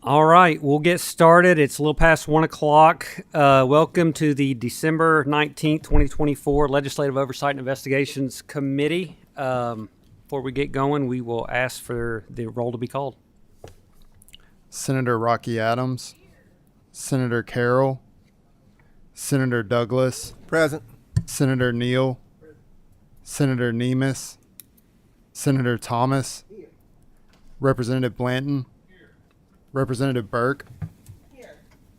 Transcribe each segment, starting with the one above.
All right, we'll get started. It's a little past 1 o'clock. Welcome to the December 19th, 2024 Legislative Oversight and Investigations Committee. Before we get going, we will ask for the roll to be called. Senator Rocky Adams, Senator Carroll, Senator Douglas, Present. Senator Neal, Senator Nemes, Senator Thomas, Representative Blanton, Representative Burke,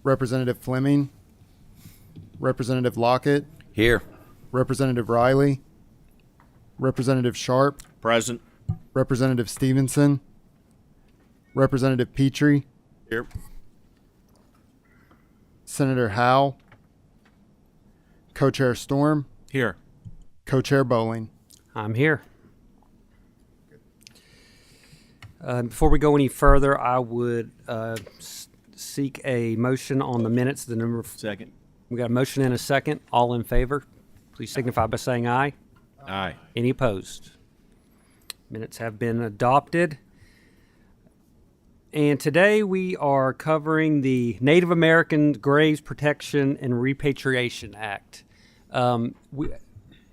Representative Fleming, Representative Lockett, Here. Representative Riley, Representative Sharp, Present. Representative Stevenson, Representative Petrie, Here. Senator Howe, Co-Chair Storm, Here. Co-Chair Bowling. I'm here. Before we go any further, I would seek a motion on the minutes. Second. We got a motion and a second. All in favor, please signify by saying aye. Aye. Any opposed? Minutes have been adopted. And today we are covering the Native American Graves Protection and Repatriation Act.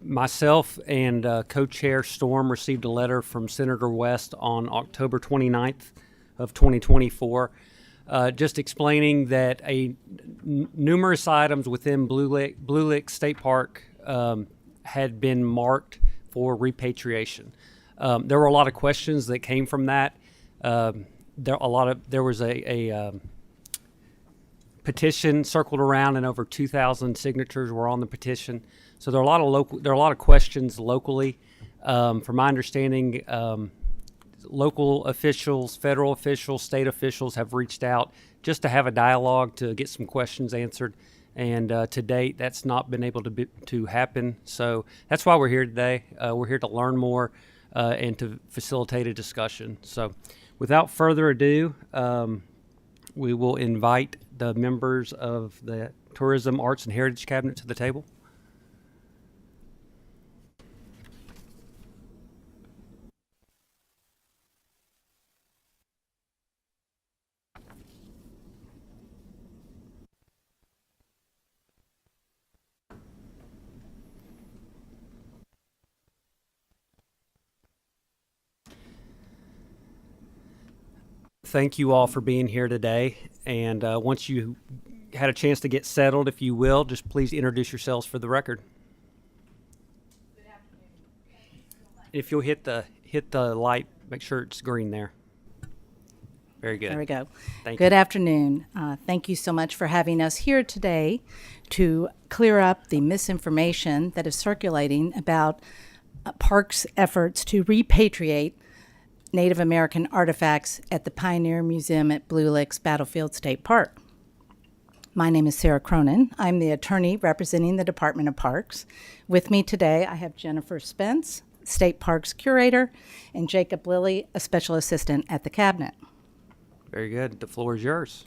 Myself and co-chair Storm received a letter from Senator West on October 29th of 2024, just explaining that numerous items within Blue Lick State Park had been marked for repatriation. There were a lot of questions that came from that. There was a petition circled around, and over 2,000 signatures were on the petition. So there are a lot of questions locally. From my understanding, local officials, federal officials, state officials have reached out just to have a dialogue to get some questions answered. And to date, that's not been able to happen. So that's why we're here today. We're here to learn more and to facilitate a discussion. So without further ado, we will invite the members of the Tourism, Arts, and Heritage Cabinet to the table. Thank you all for being here today. And once you had a chance to get settled, if you will, just please introduce yourselves for the record. Good afternoon. If you'll hit the light, make sure it's green there. Very good. There we go. Thank Good you. afternoon. Thank you so much for having us here today to clear up the misinformation that is circulating about Parks' efforts to repatriate Native American artifacts at the Pioneer Museum at Blue Licks Battlefield State Park. My name is Sarah Cronin. I'm the attorney representing the Department of Parks. With me today, I have Jennifer Spence, State Parks Curator, and Jacob Lilly, a Special Assistant at the Cabinet. Very good. The floor is yours.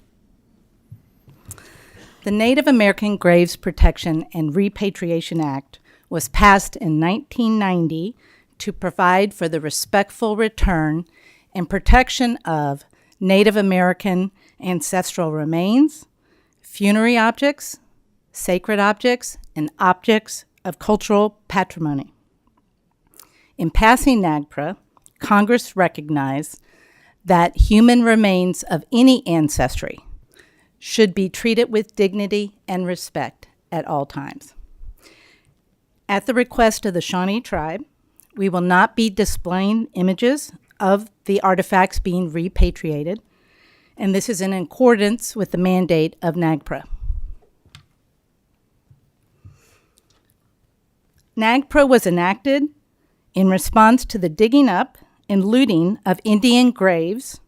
The Native American Graves Protection and Repatriation Act was passed in 1990 to provide for the respectful return and protection of Native American ancestral remains, funerary objects, sacred objects, and objects of cultural patrimony. In passing NAGPRA, Congress recognized that human remains of any ancestry should be treated with dignity and respect at all times. At the request of the Shawnee tribe, we will not be displaying images of the artifacts being repatriated, and this is in accordance with the mandate of NAGPRA. NAGPRA was enacted in response to the digging up and looting of Indian graves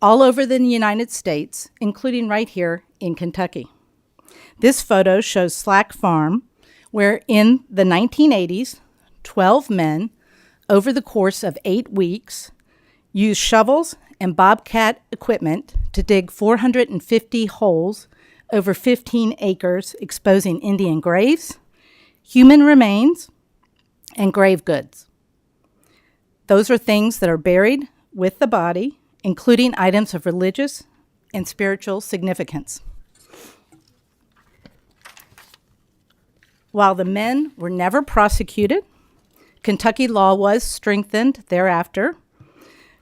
all over the United States, including right here in Kentucky. This photo shows Slack Farm, where in the 1980s, 12 men, over the course of 8 weeks, used shovels and bobcat equipment to dig 450 holes over 15 acres, exposing Indian graves, human remains, and grave goods. Those are things that are buried with the body, including items of religious and spiritual significance. While the men were never prosecuted, Kentucky law was strengthened thereafter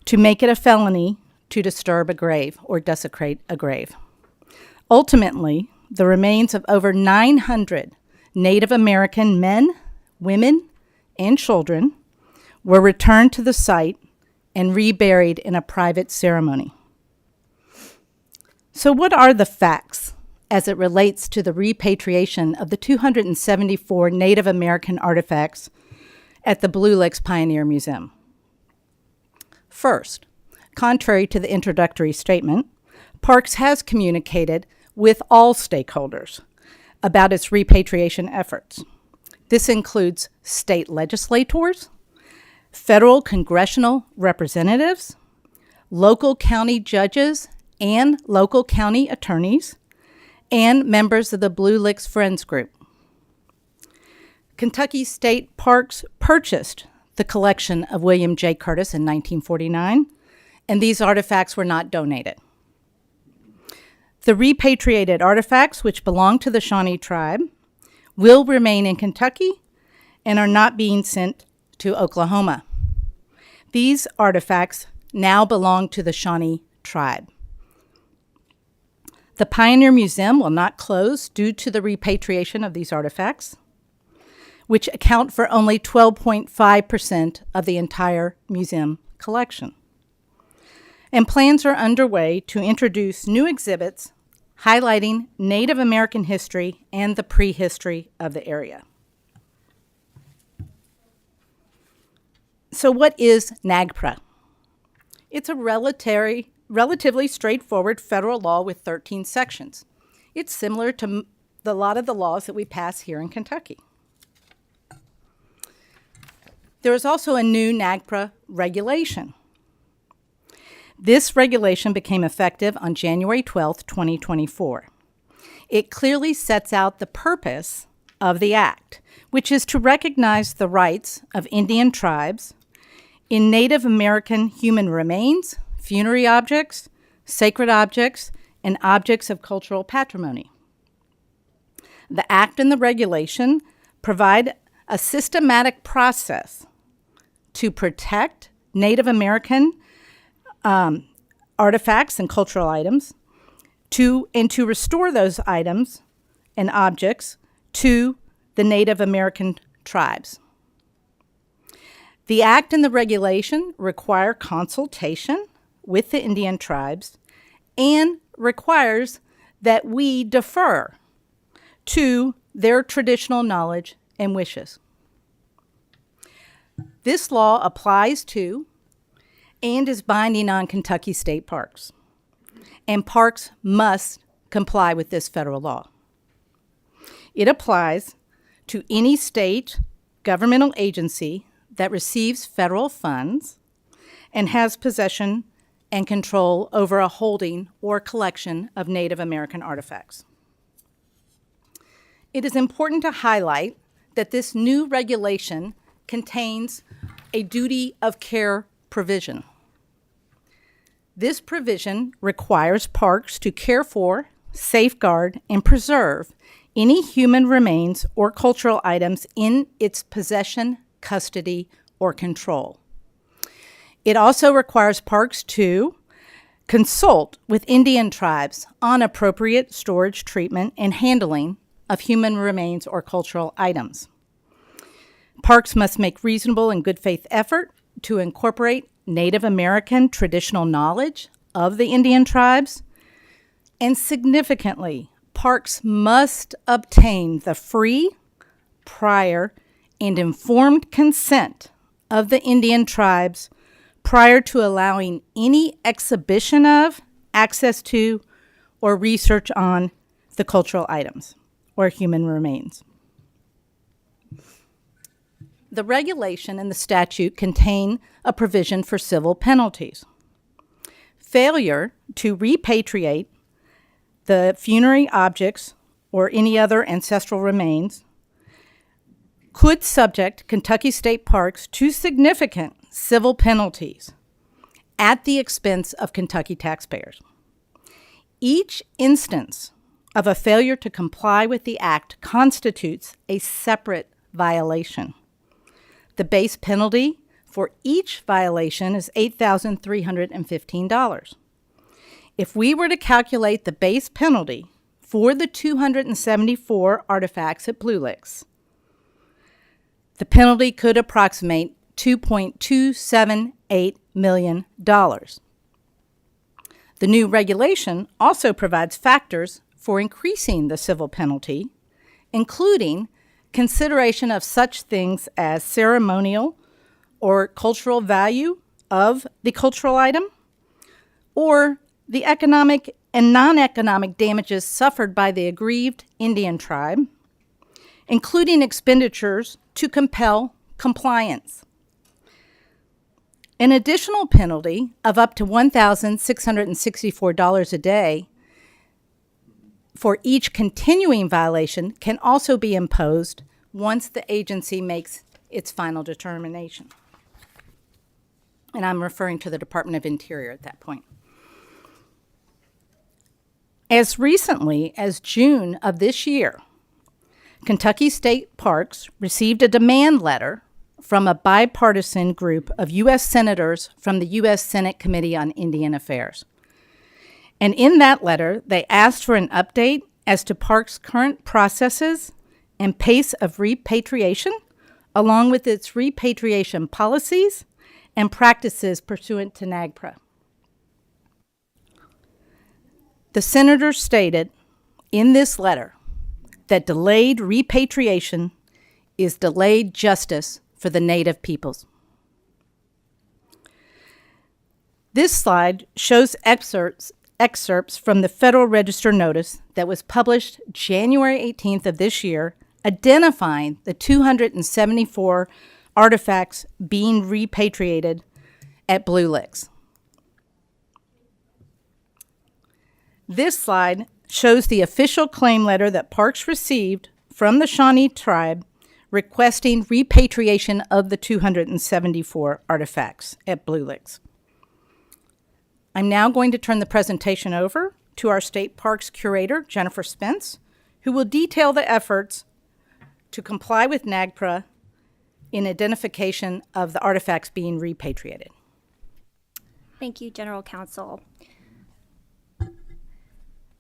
to make it a felony to disturb a grave or desecrate a grave. Ultimately, the remains of over 900 Native American men, women, and children were returned to the site and reburied in a private ceremony. So what are the facts as it relates to the repatriation of the 274 Native American artifacts at the Blue Licks Pioneer Museum? First, contrary to the introductory statement, Parks has communicated with all stakeholders about its repatriation efforts. This includes state legislators, federal congressional representatives, local county judges and local county attorneys, and members of the Blue Licks Friends Group. Kentucky State Parks purchased the collection of William J. Curtis in 1949, and these artifacts were not donated. The repatriated artifacts, which belong to the Shawnee tribe, will remain in Kentucky and are not being sent to Oklahoma. These artifacts now belong to the Shawnee tribe. The Pioneer Museum will not close due to the repatriation of these artifacts, which account for only 12.5% of the entire museum collection. And plans are underway to introduce new exhibits highlighting Native American history and the prehistory of the area. So what is NAGPRA? It's a relatively straightforward federal law with 13 sections. It's similar to a lot of the laws that we pass here in Kentucky. There is also a new NAGPRA regulation. This regulation became effective on January 12, 2024. It clearly sets out the purpose of the act, which is to recognize the rights of Indian tribes in Native American human remains, funerary objects, sacred objects, and objects of cultural patrimony. The act and the regulation provide a systematic process to protect Native American artifacts and cultural items, to restore those items and objects to the Native American tribes. The act and the regulation require consultation with the Indian tribes and requires that we defer to their traditional knowledge and wishes. This law applies to and is binding on Kentucky State Parks, and parks must comply with this federal law. It applies to any state governmental agency that receives federal funds and has possession and control over a holding or collection of Native American artifacts. It is important to highlight that this new regulation contains a duty of care provision. This provision requires parks to care for, safeguard, and preserve any human remains or cultural items in its possession, custody, or control. It also requires parks to consult with Indian tribes on appropriate storage, treatment, and handling of human remains or cultural items. Parks must make reasonable and good faith effort to incorporate Native American traditional knowledge of the Indian tribes, and significantly, parks must obtain the free, prior, and informed consent of the Indian tribes prior to allowing any exhibition of, access to, or research on the cultural items or human remains. The regulation and the statute contain a provision for civil penalties. Failure to repatriate the funerary objects or any other ancestral remains could subject Kentucky State Parks to significant civil penalties at the expense of Kentucky taxpayers. Each instance of a failure to comply with the act constitutes a separate violation. The base penalty for each violation is $8,315. If we were to calculate the base penalty for the 274 artifacts at Blue Licks, the penalty could approximate $2.278 million. The new regulation also provides factors for increasing the civil penalty, including consideration of such things as ceremonial or cultural value of the cultural item, or the economic and non-economic damages suffered by the aggrieved Indian tribe, including expenditures to compel compliance. An additional penalty of up to $1,664 a day for each continuing violation can also be imposed once the agency makes its final determination. And I'm referring to the Department of Interior at that point. As recently as June of this year, Kentucky State Parks received a demand letter from a bipartisan group of U.S. senators from the U.S. Senate Committee on Indian Affairs. And in that letter, they asked for an update as to Parks' current processes and pace of repatriation, along with its repatriation policies and practices pursuant to NAGPRA. The senators stated in this letter that delayed repatriation is delayed justice for the Native peoples. This slide shows excerpts from the Federal Register notice that was published January 18th of this year, identifying the 274 artifacts being repatriated at Blue Licks. This slide shows the official claim letter that Parks received from the Shawnee tribe requesting repatriation of the 274 artifacts at Blue Licks. I'm now going to turn the presentation over to our State Parks Curator, Jennifer Spence, who will detail the efforts to comply with NAGPRA in identification of the artifacts being repatriated. Thank you, General Counsel.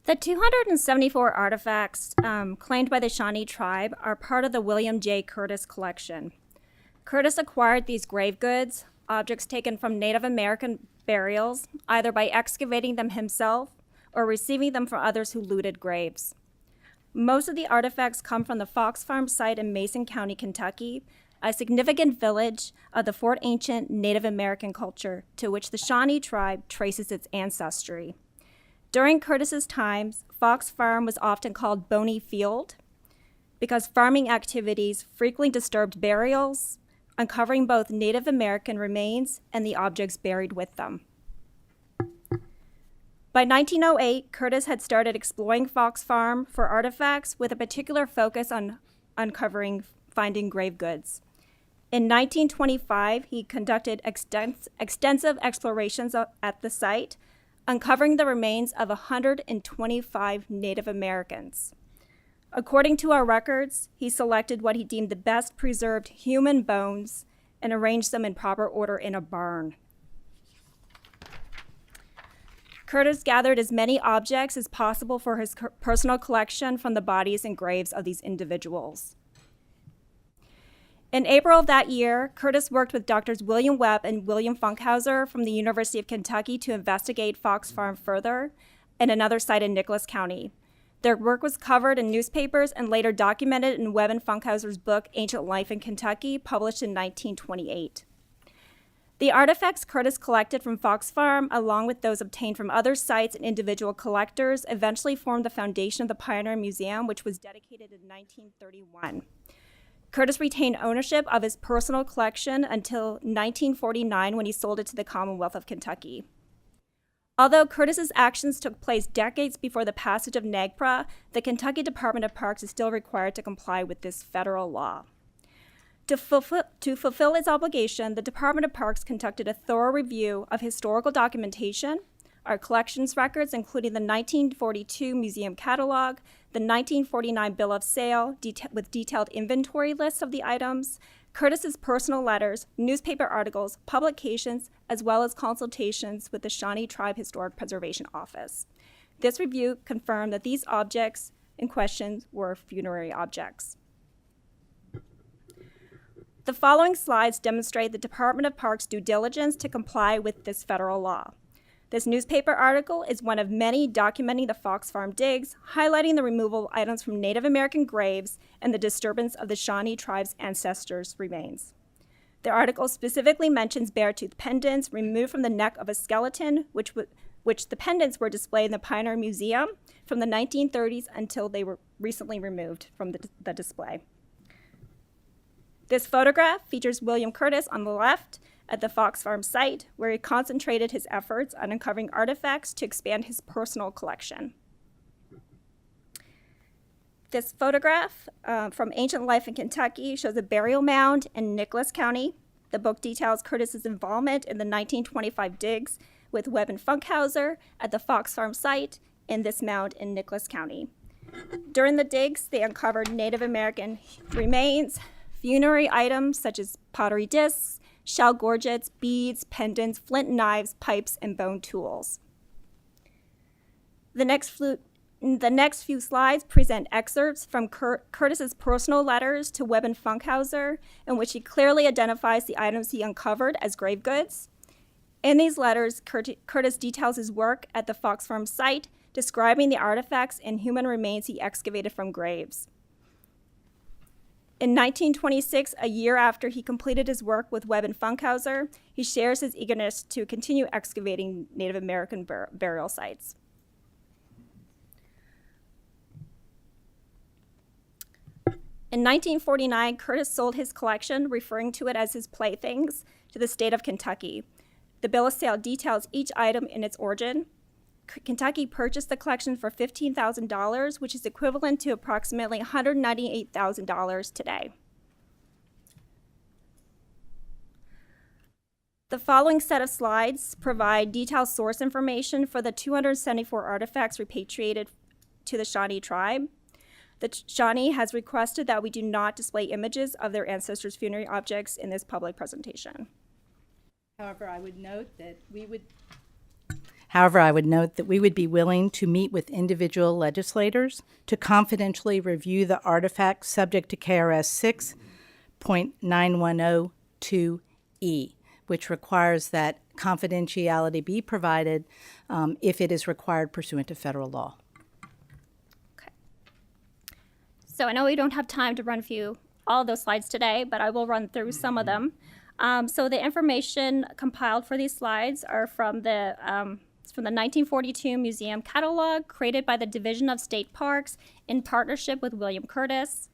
The 274 artifacts claimed by the Shawnee tribe are part of the William J. Curtis collection. Curtis acquired these grave goods, objects taken from Native American burials, either by excavating them himself or receiving them from others who looted graves. Most of the artifacts come from the Fox Farm site in Mason County, Kentucky, a significant village of the Fort Ancient Native American culture to which the Shawnee tribe traces its ancestry. During Curtis's times, Fox Farm was often called Bony Field because farming activities frequently disturbed burials, uncovering both Native American remains and the objects buried with them. By 1908, Curtis had started exploring Fox Farm for artifacts with a particular focus on finding grave goods. In 1925, he conducted extensive explorations at the site, uncovering the remains of 125 Native Americans. According to our records, he selected what he deemed the best preserved human bones and arranged them in proper order in a barn. Curtis gathered as many objects as possible for his personal collection from the bodies and graves of these individuals. In April of that year, Curtis worked with Drs. William Webb and William Funkhauser from the University of Kentucky to investigate Fox Farm further and another site in Nicholas County. Their work was covered in newspapers and later documented in Webb and Funkhauser's book, Ancient Life in Kentucky, published in 1928. The artifacts Curtis collected from Fox Farm, along with those obtained from other sites and individual collectors, eventually formed the foundation of the Pioneer Museum, which was dedicated in 1931. Curtis retained ownership of his personal collection until 1949 when he sold it to the Commonwealth of Kentucky. Although Curtis's actions took place decades before the passage of NAGPRA, the Kentucky Department of Parks is still required to comply with this federal law. To fulfill its obligation, the Department of Parks conducted a thorough review of historical documentation, are collections records, including the 1942 museum catalog, the 1949 bill of sale with detailed inventory lists of the items, Curtis's personal letters, newspaper articles, publications, as well as consultations with the Shawnee Tribe Historic Preservation Office. This review confirmed that these objects in question were funerary objects. The following slides demonstrate the Department of Parks' due diligence to comply with this federal law. This newspaper article is one of many documenting the Fox Farm digs, highlighting the removal of items from Native American graves and the disturbance of the Shawnee tribe's ancestors' remains. The article specifically mentions bear-tooth pendants removed from the neck of a skeleton, which the pendants were displayed in the Pioneer Museum from the 1930s until they were recently removed from the display. This photograph features William Curtis on the left at the Fox Farm site, where he concentrated his efforts on uncovering artifacts to expand his personal collection. This photograph from Ancient Life in Kentucky shows a burial mound in Nicholas County. The book details Curtis's involvement in the 1925 digs with Webb and Funkhauser at the Fox Farm site in this mound in Nicholas County. During the digs, they uncovered Native American remains, funerary items such as pottery discs, shell gorgets, beads, pendants, flint knives, pipes, and bone tools. The next few slides present excerpts from Curtis's personal letters to Webb and Funkhauser, in which he clearly identifies the items he uncovered as grave goods. In these letters, Curtis details his work at the Fox Farm site, describing the artifacts and human remains he excavated from graves. In 1926, a year after he completed his work with Webb and Funkhauser, he shares his eagerness to continue excavating Native American burial sites. In 1949, Curtis sold his collection, referring to it as his playthings, to the state of Kentucky. The bill of sale details each item in its origin. Kentucky purchased the collection for $15,000, which is equivalent to approximately $198,000 today. The following set of slides provide detailed source information for the 274 artifacts repatriated to the Shawnee tribe. The Shawnee has requested that we do not display images of their ancestors' funerary objects in this public presentation. However, I would note that we would be willing to meet with individual legislators to confidentially review the artifacts subject to KRS 6.9102E, which requires that confidentiality be provided if it is required pursuant to federal law. Okay. So I know we don't have time to run through all of those slides today, but I will run through some of them. So the information compiled for these slides are from the 1942 museum catalog created by the Division of State Parks in partnership with William Curtis.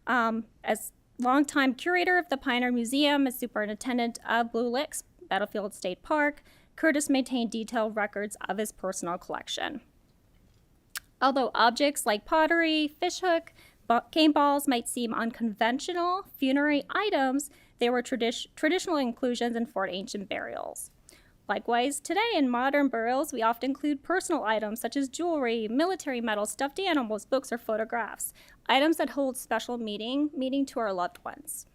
As longtime curator of the Pioneer Museum and superintendent of Blue Licks Battlefield State Park, Curtis maintained detailed records of his personal collection. Although objects like pottery, fishhook, game balls might seem unconventional funerary items, they were traditional inclusions in Fort Ancient burials. Likewise, today in modern burials, we often include personal items such as jewelry, military medals, stuffed animals, books, or photographs, items that hold special meaning to our loved ones.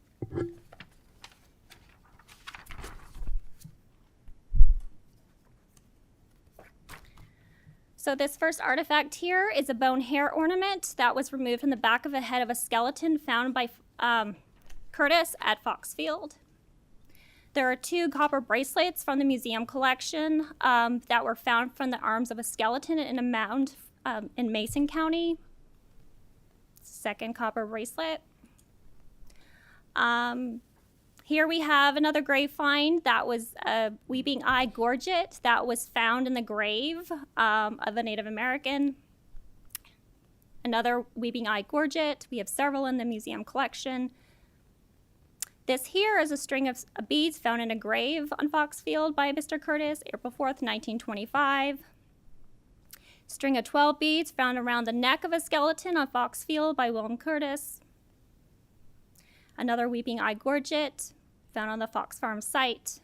So this first artifact here is a bone hair ornament that was removed from the back of the head of a skeleton found by Curtis at Foxfield. There are 2 copper bracelets from the museum collection that were found from the arms of a skeleton in a mound in Mason County. Second copper bracelet. Here we have another grave find that was a weeping eye gorget that was found in the grave of a Native American. Another weeping eye gorget. We have several in the museum collection. This here is a string of beads found in a grave on Foxfield by Mr. Curtis, April 4th, 1925. String of 12 beads found around the neck of a skeleton on Foxfield by William Curtis. Another weeping eye gorget found on the Fox Farm site.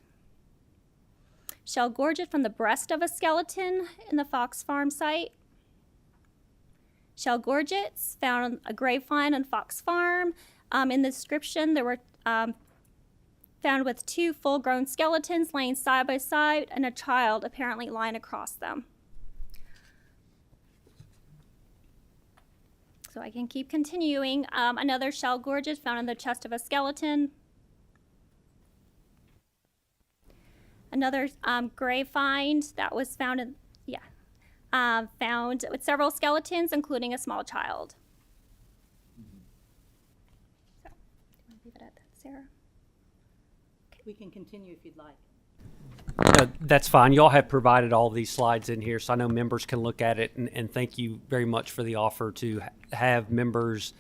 shall gorge it from the breast of a skeleton in the Fox Farm site. Shell gorgets found on a grapevine on Fox Farm. In the description, there were found with 2 full-grown skeletons laying side by side and a child apparently lying across them. So I can keep continuing. Another shell gorget found in the chest of a skeleton. Another grave find that was found in, found with several skeletons, including a small child. So, do you want to leave it at that, Sarah? We can continue if you'd like. That's fine. Y'all have provided all these slides in here, so I know members can look at it. And thank you very much for the offer to have members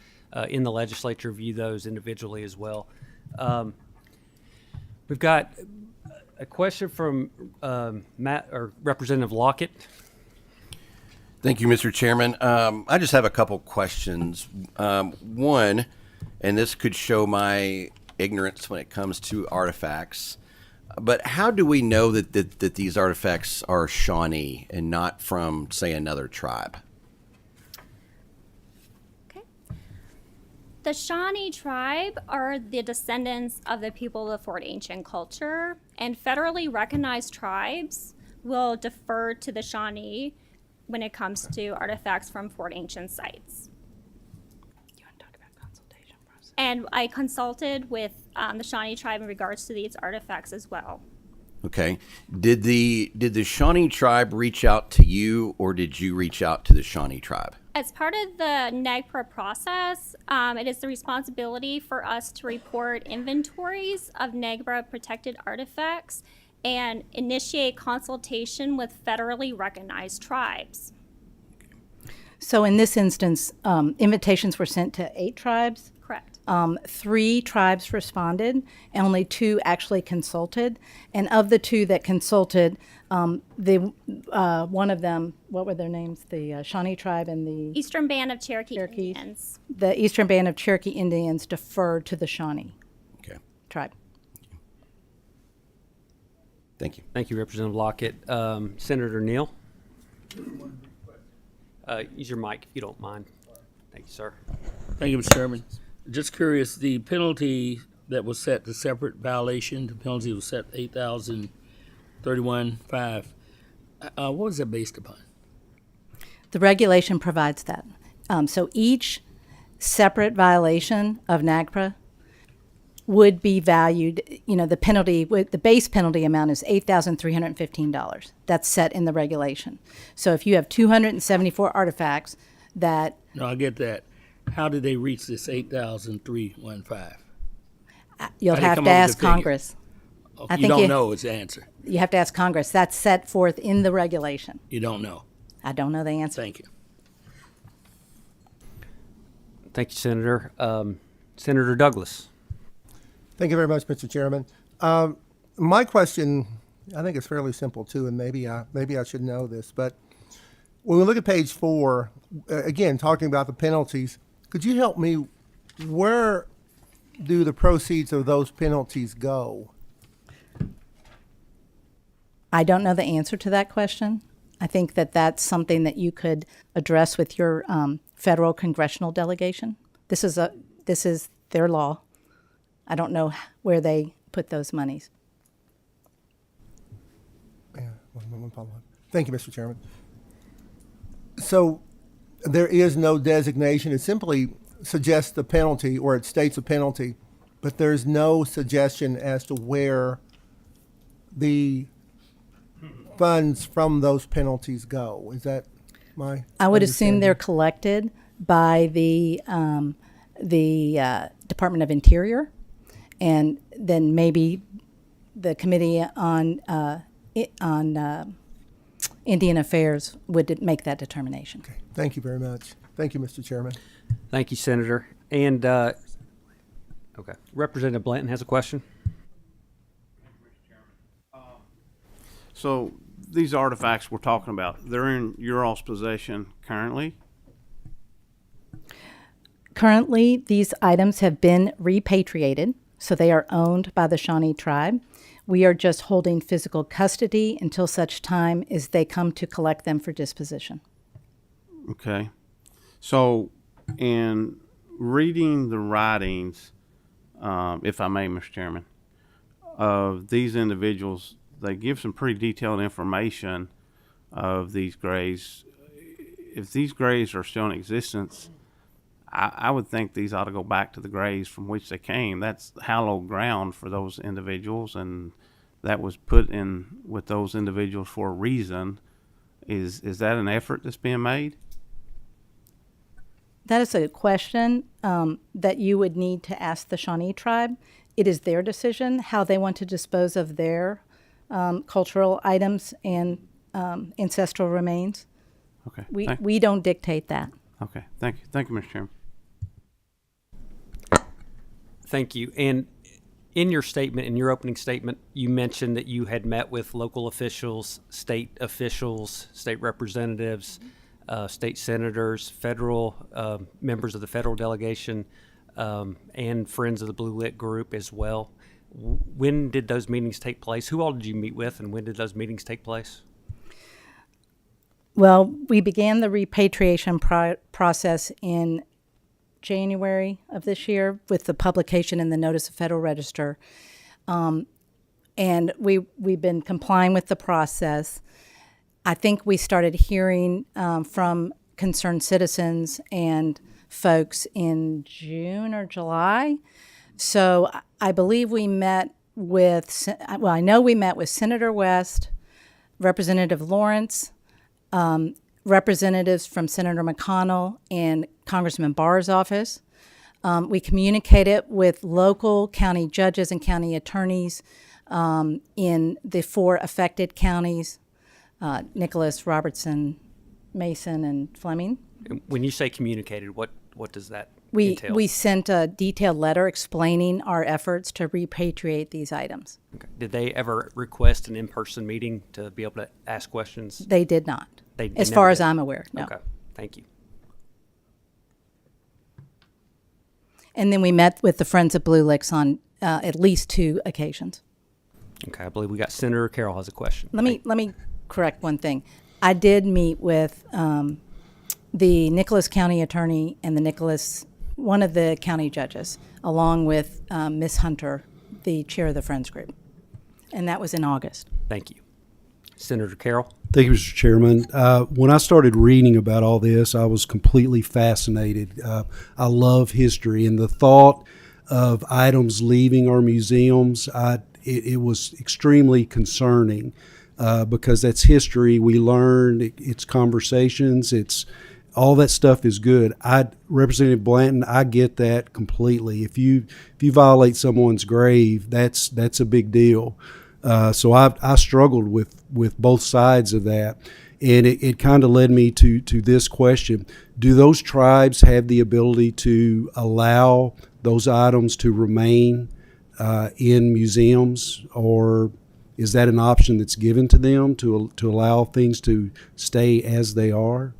in the legislature view those individually as well. We've got a question from Matt or Representative Lockett. Thank you, Mr. Chairman. I just have a couple questions. One, and this could show my ignorance when it comes to artifacts, but how do we know that these artifacts are Shawnee and not from, say, another tribe? Okay. The Shawnee tribe are the descendants of the people of Fort Ancient culture, and federally recognized tribes will defer to the Shawnee when it comes to artifacts from Fort Ancient sites. You want to talk about consultation process? And I consulted with the Shawnee tribe in regards to these artifacts as well. Okay. Did the Shawnee tribe reach out to you, or did you reach out to the Shawnee tribe? As part of the NAGPRA process, it is the responsibility for us to report inventories of NAGPRA protected artifacts and initiate consultation with federally recognized tribes. So in this instance, invitations were sent to 8 tribes. Correct. 3 tribes responded, and only 2 actually consulted. And of the 2 that consulted, one of them, what were their names? The Shawnee tribe and the Eastern Band of Cherokee Cherokees. Indians. The Eastern Band of Cherokee Indians deferred to the Shawnee Okay. tribe. Thank you. Thank you, Representative Lockett. Senator Neal. Use your mic if you don't mind. Thank you, sir. Thank you, Mr. Chairman. Just curious, the penalty that was set, the separate violation, the penalty was set $8,031.5. What was that based upon? The regulation provides that. So each separate violation of NAGPRA would be valued, the penalty, the base penalty amount is $8,315. That's set in the regulation. So if you have 274 artifacts that... No, I get that. How did they reach this $8,315? You'll How they have come to up with ask the figure? Congress. I You think don't know is the answer. You have to ask Congress. That's set forth in the regulation. You don't know. I don't know the answer. Thank you. Thank you, Senator. Senator Douglas. Thank you very much, Mr. Chairman. My question, I think, is fairly simple too, and maybe I should know this. But when we look at page 4, again talking about the penalties, could you help me? Where do the proceeds of those penalties go? I don't know the answer to that question. I think that that's something that you could address with your federal congressional delegation. This is their law. I don't know where they put those monies. Yeah, one follow-up. Thank you, Mr. Chairman. So there is no designation. It simply suggests the penalty, or it states a penalty, but there's no suggestion as to where the funds from those penalties go. Is that my I would assume understanding? they're collected by the Department of Interior, and then maybe the Committee on Indian Affairs would make that determination. Okay. Thank you very much. Thank you, Mr. Chairman. Thank you, Senator. And, okay, Representative Blanton has a question. So these artifacts we're talking about, they're in your all's possession currently? Currently, these items have been repatriated, so they are owned by the Shawnee tribe. We are just holding physical custody until such time as they come to collect them for disposition. Okay. So, in reading the writings, if I may, Mr. Chairman, of these individuals, they give some pretty detailed information of these graves. If these graves are still in existence, I would think these ought to go back to the graves from which they came. That's hallowed ground for those individuals, and that was put in with those individuals for a reason. Is that an effort that's being made? That is a question that you would need to ask the Shawnee tribe. It is their decision how they want to dispose of their cultural items and ancestral remains. Okay. We don't dictate that. Okay. Thank you. Thank you, Mr. Chairman. Thank you. And in your statement, in your opening statement, you mentioned that you had met with local officials, state representatives, state senators, federal members of the federal delegation, and Friends of the Blue Lit Group as well. When did those meetings take place? Who all did you meet with, and when did those meetings take place? Well, we began the repatriation process in January of this year with the publication in the Notice of Federal Register. And we've been complying with the process. I think we started hearing from concerned citizens and folks in June or July. So I believe we met with, I know we met with Senator West, Representative Lawrence, representatives from Senator McConnell and Congressman Barr's office. We communicated with local county judges and county attorneys in the 4 affected counties, Nicholas, Robertson, Mason, and Fleming. When you say communicated, what does that We entail? we sent a detailed letter explaining our efforts to repatriate these items. Okay. Did they ever request an in-person meeting to be able to ask questions? They did not, They as never far as did. I'm aware, no. Okay, thank you. And then we met with the Friends of Blue Licks on at least 2 occasions. Okay, I believe we got Senator Carroll has a question. Let me correct one thing. I did meet with the Nicholas County Attorney and one of the county judges, along with Ms. Hunter, the chair of the Friends Group. And that was in August. Thank you. Senator Carroll? Thank you, Mr. Chairman. When I started reading about all this, I was completely fascinated. I love history, and the thought of items leaving our museums, it was extremely concerning because that's history. We learn, it's conversations, it's all that stuff is good. Representative Blanton, I get that completely. If you violate someone's grave, that's a big deal. So I struggled with both sides of that, and it kind of led me to this question: do those tribes have the ability to allow those items to remain in museums, or is that an option that's given to them to allow things to stay as they are?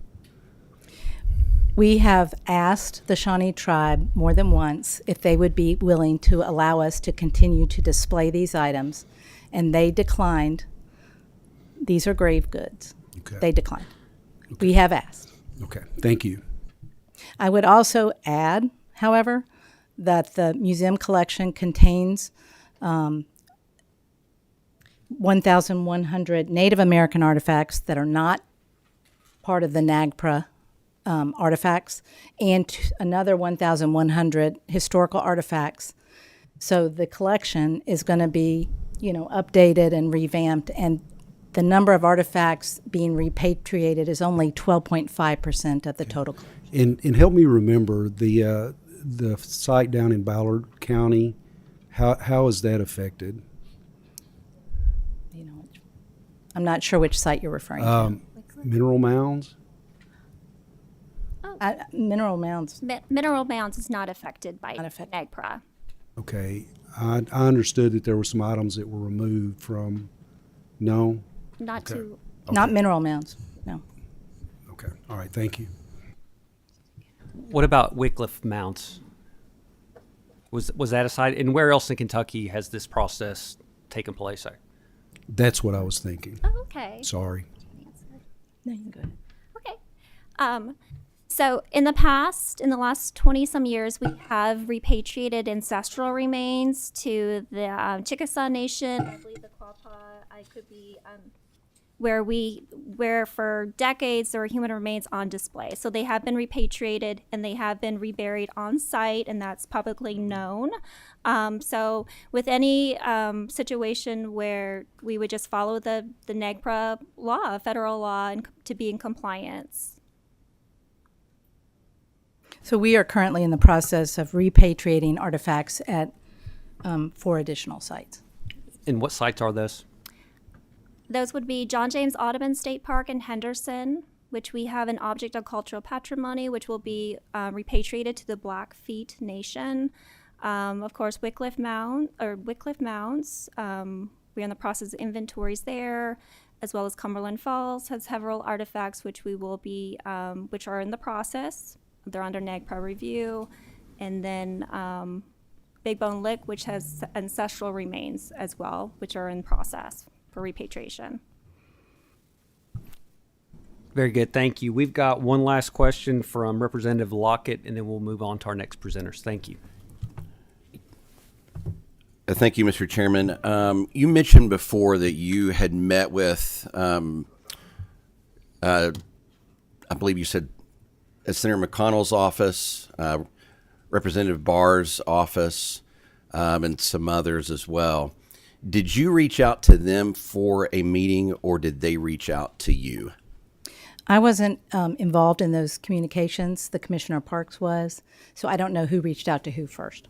We have asked the Shawnee tribe more than once if they would be willing to allow us to continue to display these items, and they declined. These are grave goods. Okay. They declined. Okay. We have asked. Okay, thank you. I would also add, however, that the museum collection contains 1,100 Native American artifacts that are not part of the NAGPRA artifacts, and another 1,100 historical artifacts. So the collection is going to be, updated and revamped, and the number of artifacts being repatriated is only 12.5% of the total. And help me remember the site down in Ballard County. How is that affected? I'm not sure which site you're referring to. Mineral mounds. Mineral mounds. Mineral mounds is not affected by Not affected. NAGPRA. Okay, I understood that there were some items that were removed from. No. Not Okay. to. Not mineral mounds, no. Okay. All right. Thank you. What about Wycliffe Mounds? Was that a site? And where else in Kentucky has this process taking place there. That's what I was thinking. Oh, okay. Sorry. No, you're good. Okay. So in the past, in the last 20-some years, we have repatriated ancestral remains to the Chickasaw Nation, I believe the Quapaw, I could be, where for decades there were human remains on display. So they have been repatriated and they have been reburied on site, and that's publicly known. So with any situation where we would just follow the NAGPRA law, federal law, and to be in compliance. So we are currently in the process of repatriating artifacts at 4 additional sites. And what sites are those? Those would be John James Audubon State Park in Henderson, which we have an object of cultural patrimony, which will be repatriated to the Blackfeet Nation. Of course, Wycliffe Mounds. We're in the process of inventories there, as well as Cumberland Falls has several artifacts which we will be, which are in the process. They're under NAGPRA review, and then Big Bone Lick, which has ancestral remains as well, which are in process for repatriation. Very good. Thank you. We've got one last question from Representative Lockett, and then we'll move on to our next presenters. Thank you. Thank you, Mr. Chairman. You mentioned before that you had met with, I believe you said, Senator McConnell's office, Representative Barr's office, and some others as well. Did you reach out to them for a meeting, or did they reach out to you? I wasn't involved in those communications. The Commissioner of Parks was, so I don't know who reached out to who first.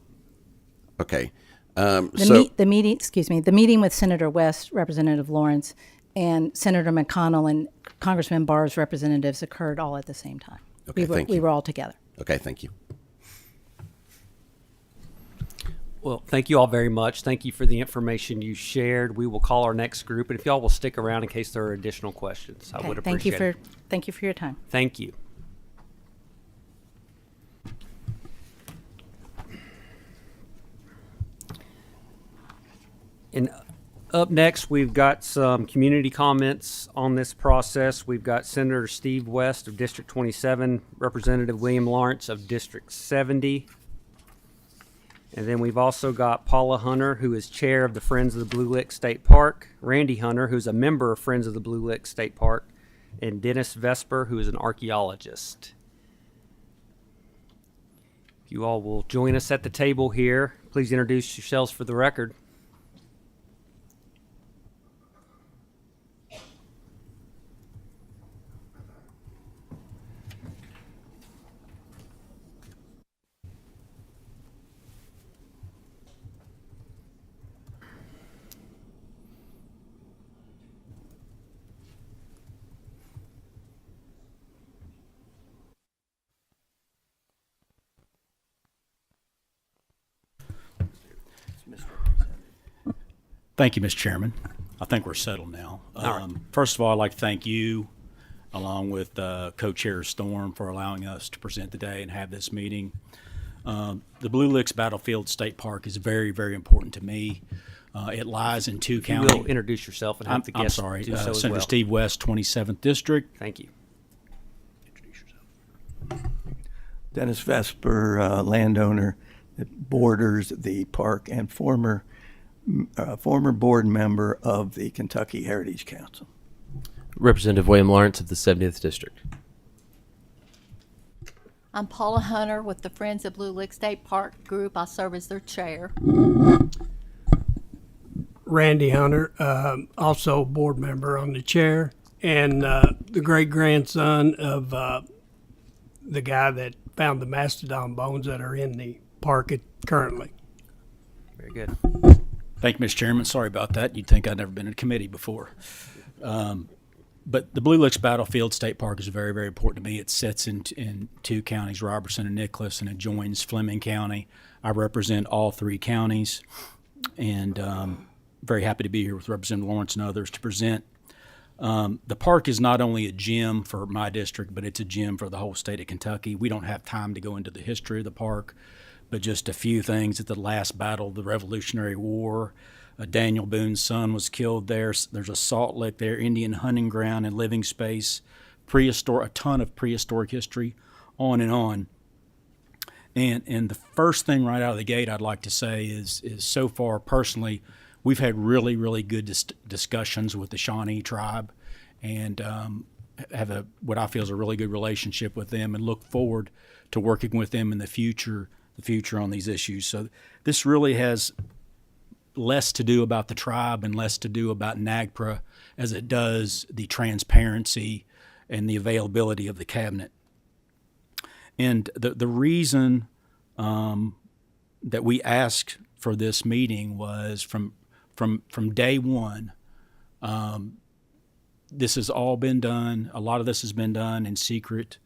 Okay. The meeting with Senator West, Representative Lawrence, and Senator McConnell and Congressman Barr's representatives occurred all at the same time. Okay, thank you. We were all together. Okay, thank you. Well, thank you all very much. Thank you for the information you shared. We will call our next group, and if y'all will stick around in case there are additional questions, I would appreciate it. Thank you for your time. Thank you. And up next, we've got some community comments on this process. We've got Senator Steve West of District 27, Representative William Lawrence of District 70. And then we've also got Paula Hunter, who is chair of the Friends of the Blue Lick State Park, Randy Hunter, who's a member of Friends of the Blue Lick State Park, and Dennis Vesper, who is an archaeologist. If you all will join us at the table here, please introduce yourselves for the record. Thank you, Mr. Chairman. I think we're settled now. First of all, I'd like to thank you, along with Co-Chair Storm, for allowing us to present today and have this meeting. The Blue Licks Battlefield State Park is very, very important to me. It lies in 2 counties. You will introduce yourself and have the guests do so as Senator well. Steve West, 27th District. Thank you. Introduce yourself. Dennis Vesper, landowner that borders the park and former board member of the Kentucky Heritage Council. Representative William Lawrence of the 70th District. I'm Paula Hunter with the Friends of Blue Lick State Park group. I serve as their chair. Randy Hunter, also board member on the chair, and the great-grandson of the guy that found the mastodon bones that are in the park currently. Very good. Thank you, Mr. Chairman. Sorry about that. You'd think I'd never been in a committee before. But the Blue Licks Battlefield State Park is very, very important to me. It sits in 2 counties, Robertson and Nicholas, and it joins Fleming County. I represent all 3 counties, and very happy to be here with Representative Lawrence and others to present. The park is not only a gem for my district, but it's a gem for the whole state of Kentucky. We don't have time to go into the history of the park, but just a few things. At the last battle of the Revolutionary War, Daniel Boone's son was killed there. There's a salt lick there, Indian hunting ground and living space, a ton of prehistoric history, on and on. And the first thing right out of the gate I'd like to say is so far personally, we've had really, really good discussions with the Shawnee tribe, and have what I feel is a really good relationship with them, and look forward to working with them in the future on these issues. So this really has less to do about the tribe and less to do about NAGPRA as it does the transparency and the availability of the cabinet. And the reason that we asked for this meeting was from day one. This has all been done. A lot of this has been done in secret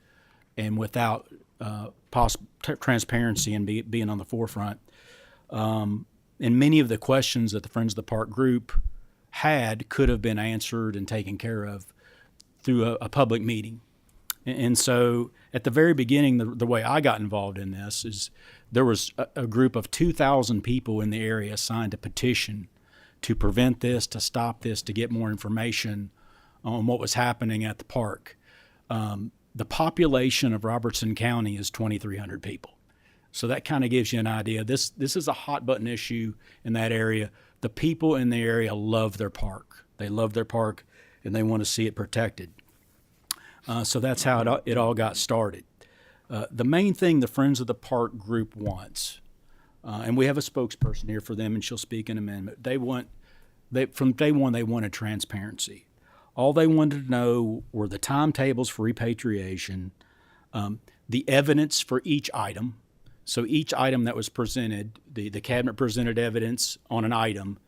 and without transparency and being on the forefront. And many of the questions that the Friends of the Park group had could have been answered and taken care of through a public meeting. And so at the very beginning, the way I got involved in this is there was a group of 2,000 people in the area signed a petition to prevent this, to stop this, to get more information on what was happening at the park. The population of Robertson County is 2,300 people. So that kind of gives you an idea. This is a hot button issue in that area. The people in the area love their park. They love their park and they want to see it protected. So that's how it all got started. The main thing the Friends of the Park group wants, and we have a spokesperson here for them, and she'll speak in a minute. From day one, they wanted transparency. All they wanted to know were the timetables for repatriation, the evidence for each item. So each item that was presented, the cabinet presented evidence on an item.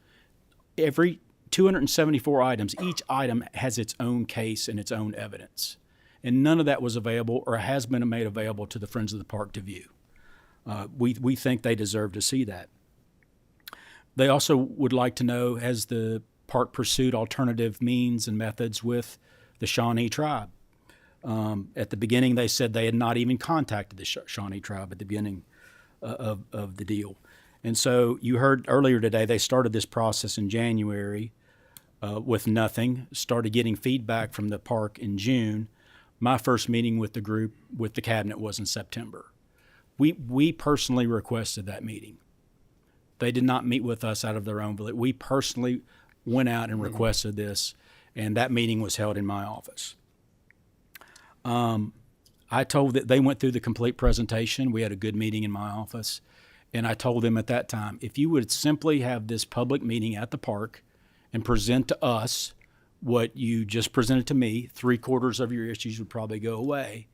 Every 274 items, each item has its own case and its own evidence. And none of that was available or has been made available to the Friends of the Park to view. We think they deserve to see that. They also would like to know, has the park pursued alternative means and methods with the Shawnee tribe? At the beginning, they said they had not even contacted the Shawnee tribe at the beginning of the deal. And so you heard earlier today, they started this process in January with nothing, started getting feedback from the park in June. My first meeting with the group, with the cabinet, was in September. We personally requested that meeting. They did not meet with us out of their own volition. We personally went out and requested this, and that meeting was held in my office. I told that they went through the complete presentation. We had a good meeting in my office, and I told them at that time, if you would simply have this public meeting at the park and present to us what you just presented to me, 3/4 of your issues would probably go away,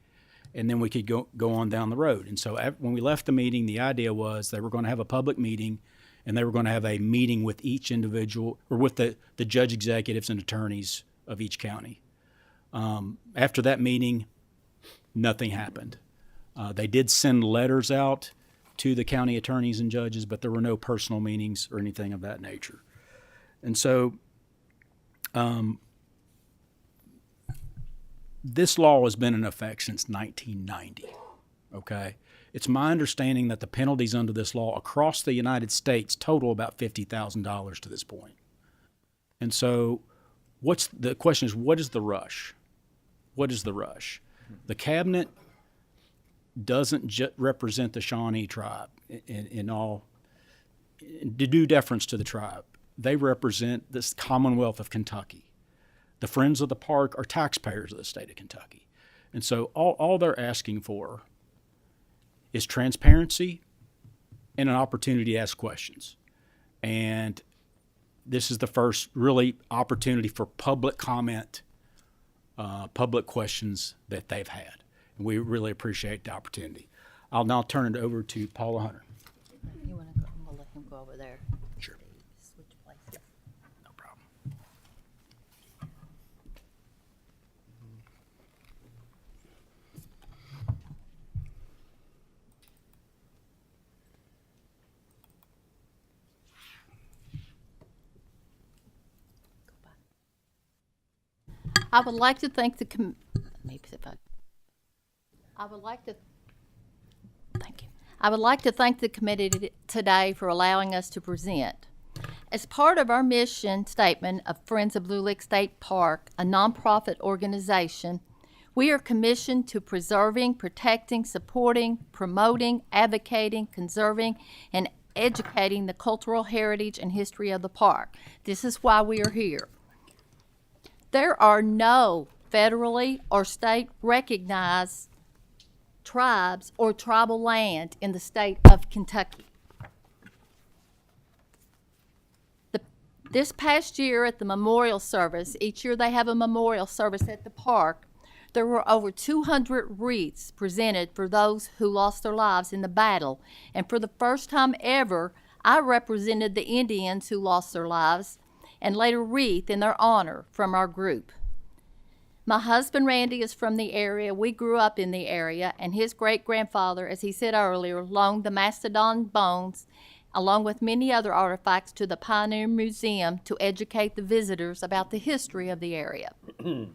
and then we could go on down the road. And so when we left the meeting, the idea was they were going to have a public meeting, and they were going to have a meeting with each individual, or with the judge executives and attorneys of each county. After that meeting, nothing happened. They did send letters out to the county attorneys and judges, but there were no personal meetings or anything of that nature. And so this law has been in effect since 1990, okay? It's my understanding that the penalties under this law across the United States total about $50,000 to this point. And so the question is, what is the rush? What is the rush? The cabinet doesn't represent the Shawnee tribe in all, to do deference to the tribe. They represent this Commonwealth of Kentucky. The Friends of the Park are taxpayers of the state of Kentucky. And so all they're asking for is transparency and an opportunity to ask questions. And this is the first really opportunity for public comment, public questions that they've had. And we really appreciate the opportunity. I'll now turn it over to Paula Hunter. You want to go? I'm going to let him go over there. Sure. Switch places. No problem. I would like to thank the I would like to thank the committee today for allowing us to present. As part of our mission statement of Friends of Blue Lick State Park, a nonprofit organization, we are commissioned to preserving, protecting, supporting, promoting, advocating, conserving, and educating the cultural heritage and history of the park. This is why we are here. There are no federally or state recognized tribes or tribal land in the state of Kentucky. This past year at the memorial service, each year they have a memorial service at the park, there were over 200 wreaths presented for those who lost their lives in the battle. And for the first time ever, I represented the Indians who lost their lives and laid a wreath in their honor from our group. My husband Randy is from the area. We grew up in the area, and his great-grandfather, as he said earlier, loaned the mastodon bones along with many other artifacts to the Pioneer Museum to educate the visitors about the history of the area. In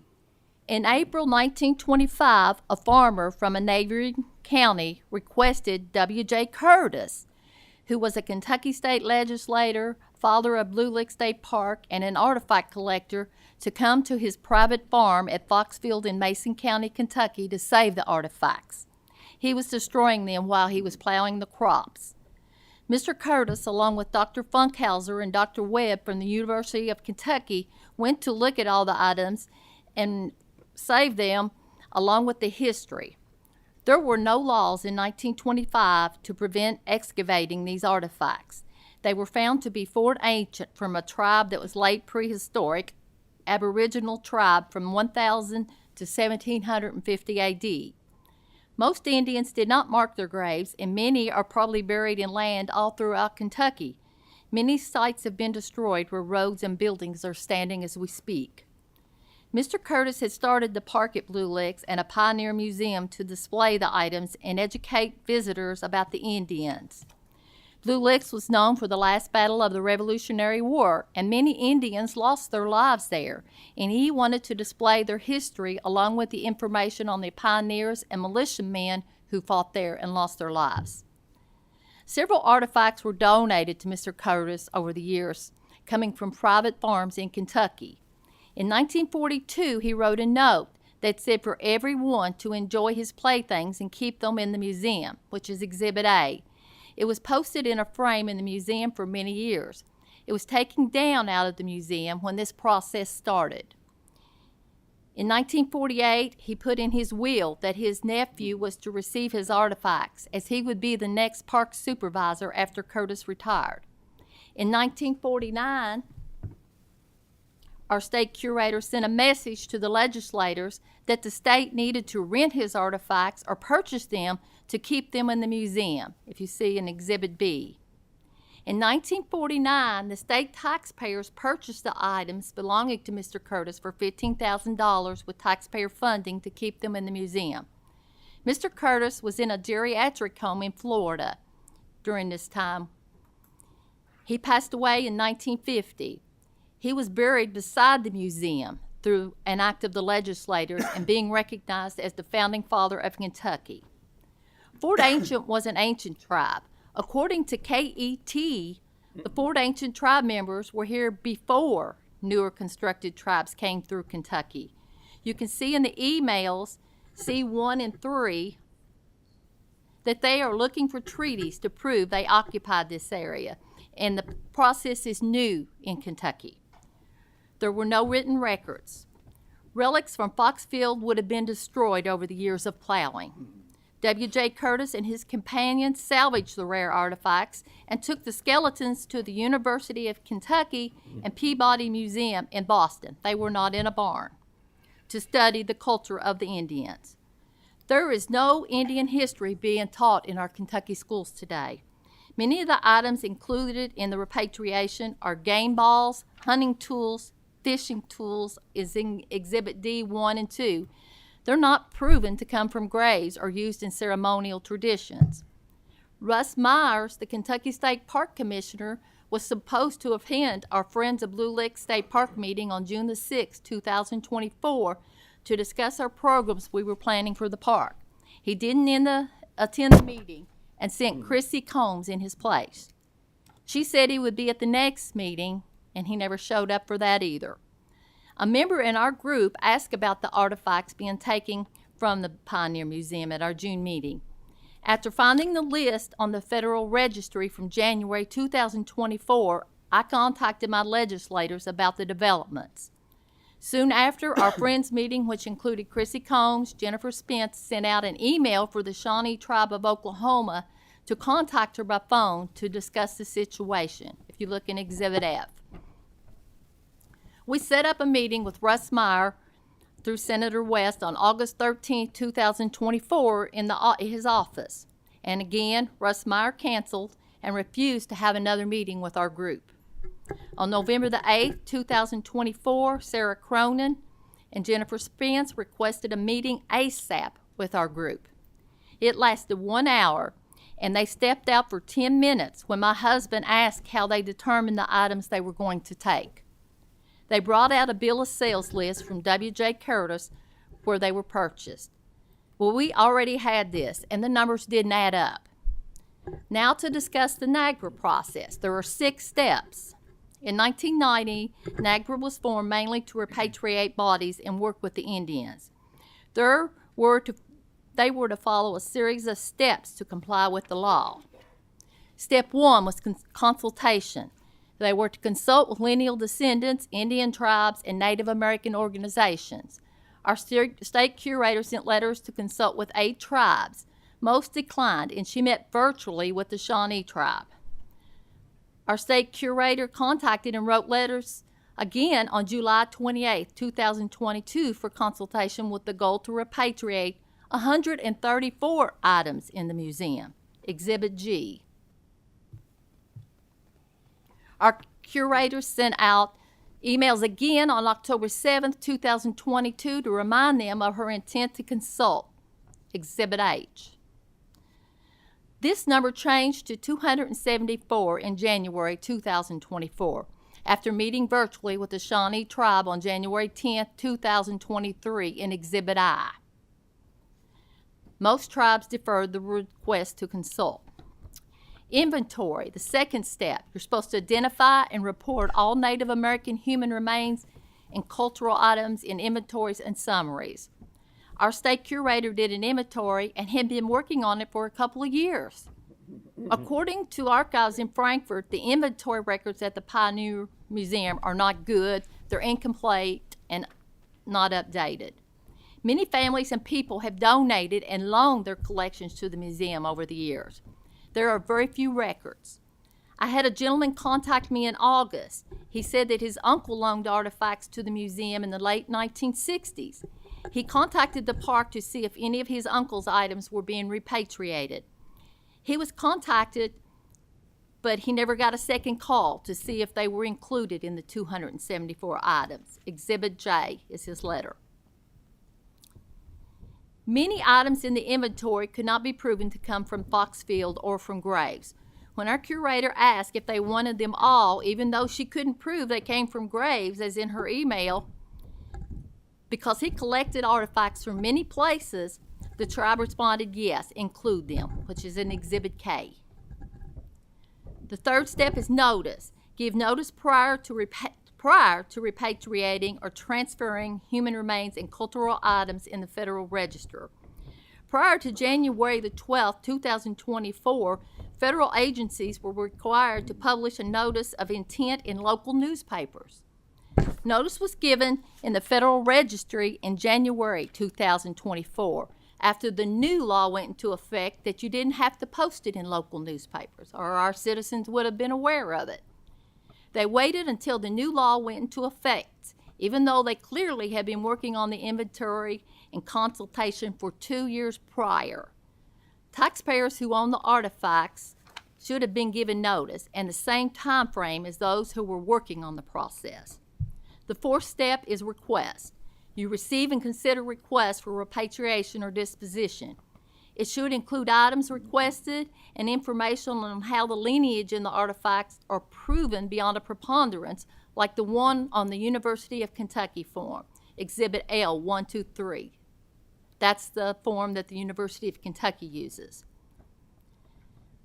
April 1925, a farmer from a neighboring county requested W.J. Curtis, who was a Kentucky state legislator, father of Blue Lick State Park, and an artifact collector, to come to his private farm at Foxfield in Mason County, Kentucky, to save the artifacts. He was destroying them while he was plowing the crops. Mr. Curtis, along with Dr. Funkhauser and Dr. Webb from the University of Kentucky, went to look at all the items and save them along with the history. There were no laws in 1925 to prevent excavating these artifacts. They were found to be Fort Ancient from a tribe that was late prehistoric, Aboriginal tribe from 1000 to 1750 AD. Most Indians did not mark their graves, and many are probably buried in land all throughout Kentucky. Many sites have been destroyed where roads and buildings are standing as we speak. Mr. Curtis had started the park at Blue Licks and a Pioneer Museum to display the items and educate visitors about the Indians. Blue Licks was known for the last battle of the Revolutionary War, and many Indians lost their lives there, and he wanted to display their history along with the information on the pioneers and militiamen who fought there and lost their lives. Several artifacts were donated to Mr. Curtis over the years, coming from private farms in Kentucky. In 1942, he wrote a note that said for everyone to enjoy his playthings and keep them in the museum, which is Exhibit A. It was posted in a frame in the museum for many years. It was taken down out of the museum when this process started. In 1948, he put in his will that his nephew was to receive his artifacts, as he would be the next park supervisor after Curtis retired. In 1949, our state curator sent a message to the legislators that the state needed to rent his artifacts or purchase them to keep them in the museum, if you see in Exhibit B. In 1949, the state taxpayers purchased the items belonging to Mr. Curtis for $15,000 with taxpayer funding to keep them in the museum. Mr. Curtis was in a geriatric home in Florida during this time. He passed away in 1950. He was buried beside the museum through an act of the legislators and being recognized as the founding father of Kentucky. Fort Ancient was an ancient tribe. According to KET, the Fort Ancient tribe members were here before newer constructed tribes came through Kentucky. You can see in the emails, C1 and 3, that they are looking for treaties to prove they occupied this area, and the process is new in Kentucky. There were no written records. Relics from Foxfield would have been destroyed over the years of plowing. W.J. Curtis and his companions salvaged the rare artifacts and took the skeletons to the University of Kentucky and Peabody Museum in Boston. They were not in a barn, to study the culture of the Indians. There is no Indian history being taught in our Kentucky schools today. Many of the items included in the repatriation are game balls, hunting tools, fishing tools, is in Exhibit D 1 and 2. They're not proven to come from graves or used in ceremonial traditions. Russ Myers, the Kentucky State Park Commissioner, was supposed to attend our Friends of Blue Lick State Park meeting on June the 6th, 2024, to discuss our programs we were planning for the park. He didn't attend the meeting and sent Chrissy Combs in his place. She said he would be at the next meeting, and he never showed up for that either. A member in our group asked about the artifacts being taken from the Pioneer Museum at our June meeting. After finding the list on the Federal Registry from January 2024, I contacted my legislators about the developments. Soon after our Friends meeting, which included Chrissy Combs, Jennifer Spence, sent out an email for the Shawnee Tribe of Oklahoma to contact her by phone to discuss the situation, if you look in Exhibit F. We set up a meeting with Russ Meyer through Senator West on August 13, 2024 in his office. And again, Russ Meyer canceled and refused to have another meeting with our group. On November the 8th, 2024, Sarah Cronin and Jennifer Spence requested a meeting ASAP with our group. It lasted 1 hour, and they stepped out for 10 minutes when my husband asked how they determined the items they were going to take. They brought out a bill of sales list from W.J. Curtis where they were purchased. Well, we already had this, and the numbers didn't add up. Now to discuss the NAGPRA process. There are 6 steps. In 1990, NAGPRA was formed mainly to repatriate bodies and work with the Indians. They were to follow a series of steps to comply with the law. Step 1 was consultation. They were to consult with lineal descendants, Indian tribes, and Native American organizations. Our state curator sent letters to consult with 8 tribes. Most declined, and she met virtually with the Shawnee tribe. Our state curator contacted and wrote letters again on July 28, 2022 for consultation with the goal to repatriate 134 items in the museum, Exhibit G. Our curators sent out emails again on October 7, 2022 to remind them of her intent to consult, Exhibit H. This number changed to 274 in January 2024 after meeting virtually with the Shawnee tribe on January 10, 2023 in Exhibit I. Most tribes deferred the request to consult. Inventory, the second step. You're supposed to identify and report all Native American human remains and cultural items in inventories and summaries. Our state curator did an inventory and had been working on it for a couple of years. According to archives in Frankfurt, the inventory records at the Pioneer Museum are not good, they're incomplete and not updated. Many families and people have donated and loaned their collections to the museum over the years. There are very few records. I had a gentleman contact me in August. He said that his uncle loaned artifacts to the museum in the late 1960s. He contacted the park to see if any of his uncle's items were being repatriated. He was contacted, but he never got a second call to see if they were included in the 274 items. Exhibit J is his letter. Many items in the inventory could not be proven to come from Foxfield or from Graves. When our curator asked if they wanted them all, even though she couldn't prove they came from Graves, as in her email, because he collected artifacts from many places, the tribe responded, yes, include them, which is in Exhibit K. The third step is notice. Give notice prior to repatriating or transferring human remains and cultural items in the Federal Register. Prior to January the 12th, 2024, federal agencies were required to publish a notice of intent in local newspapers. Notice was given in the Federal Registry in January 2024, after the new law went into effect that you didn't have to post it in local newspapers, or our citizens would have been aware of it. They waited until the new law went into effect, even though they clearly had been working on the inventory and consultation for 2 years prior. Taxpayers who own the artifacts should have been given notice and the same time frame as those who were working on the process. The fourth step is request. You receive and consider requests for repatriation or disposition. It should include items requested and information on how the lineage in the artifacts are proven beyond a preponderance, like the one on the University of Kentucky form, Exhibit L 123. That's the form that the University of Kentucky uses.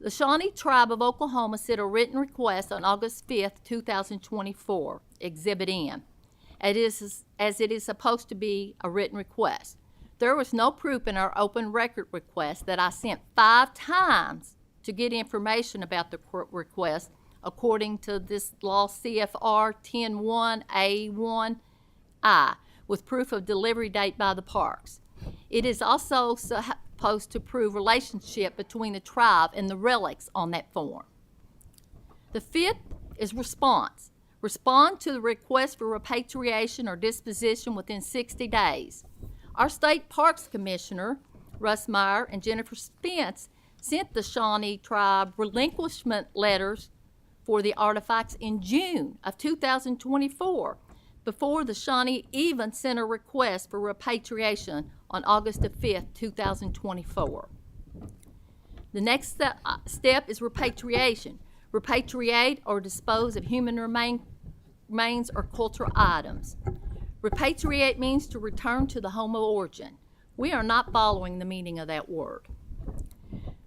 The Shawnee Tribe of Oklahoma sent a written request on August 5th, 2024, Exhibit M, as it is supposed to be a written request. There was no proof in our open record request that I sent 5 times to get information about the request, according to this law CFR 101A1I, with proof of delivery date by the parks. It is also supposed to prove relationship between the tribe and the relics on that form. The 5th is response. Respond to the request for repatriation or disposition within 60 days. Our State Parks Commissioner, Russ Meyer, and Jennifer Spence sent the Shawnee Tribe relinquishment letters for the artifacts in June of 2024, before the Shawnee even sent a request for repatriation on August the 5th, 2024. The next step is repatriation. Repatriate or dispose of human remains or cultural items. Repatriate means to return to the home of origin. We are not following the meaning of that word.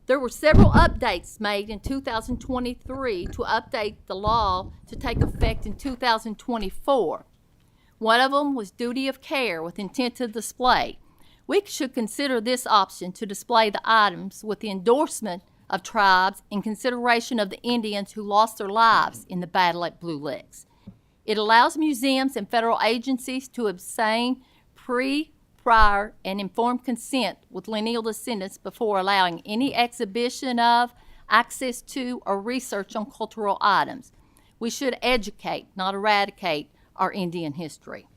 There were several updates made in 2023 to update the law to take effect in 2024. One of them was duty of care with intent to display. We should consider this option to display the items with the endorsement of tribes in consideration of the Indians who lost their lives in the battle at Blue Licks. It allows museums and federal agencies to obtain prior, and informed consent with lineal descendants before allowing any exhibition of, access to, or research on cultural items. We should educate, not eradicate, our Indian history.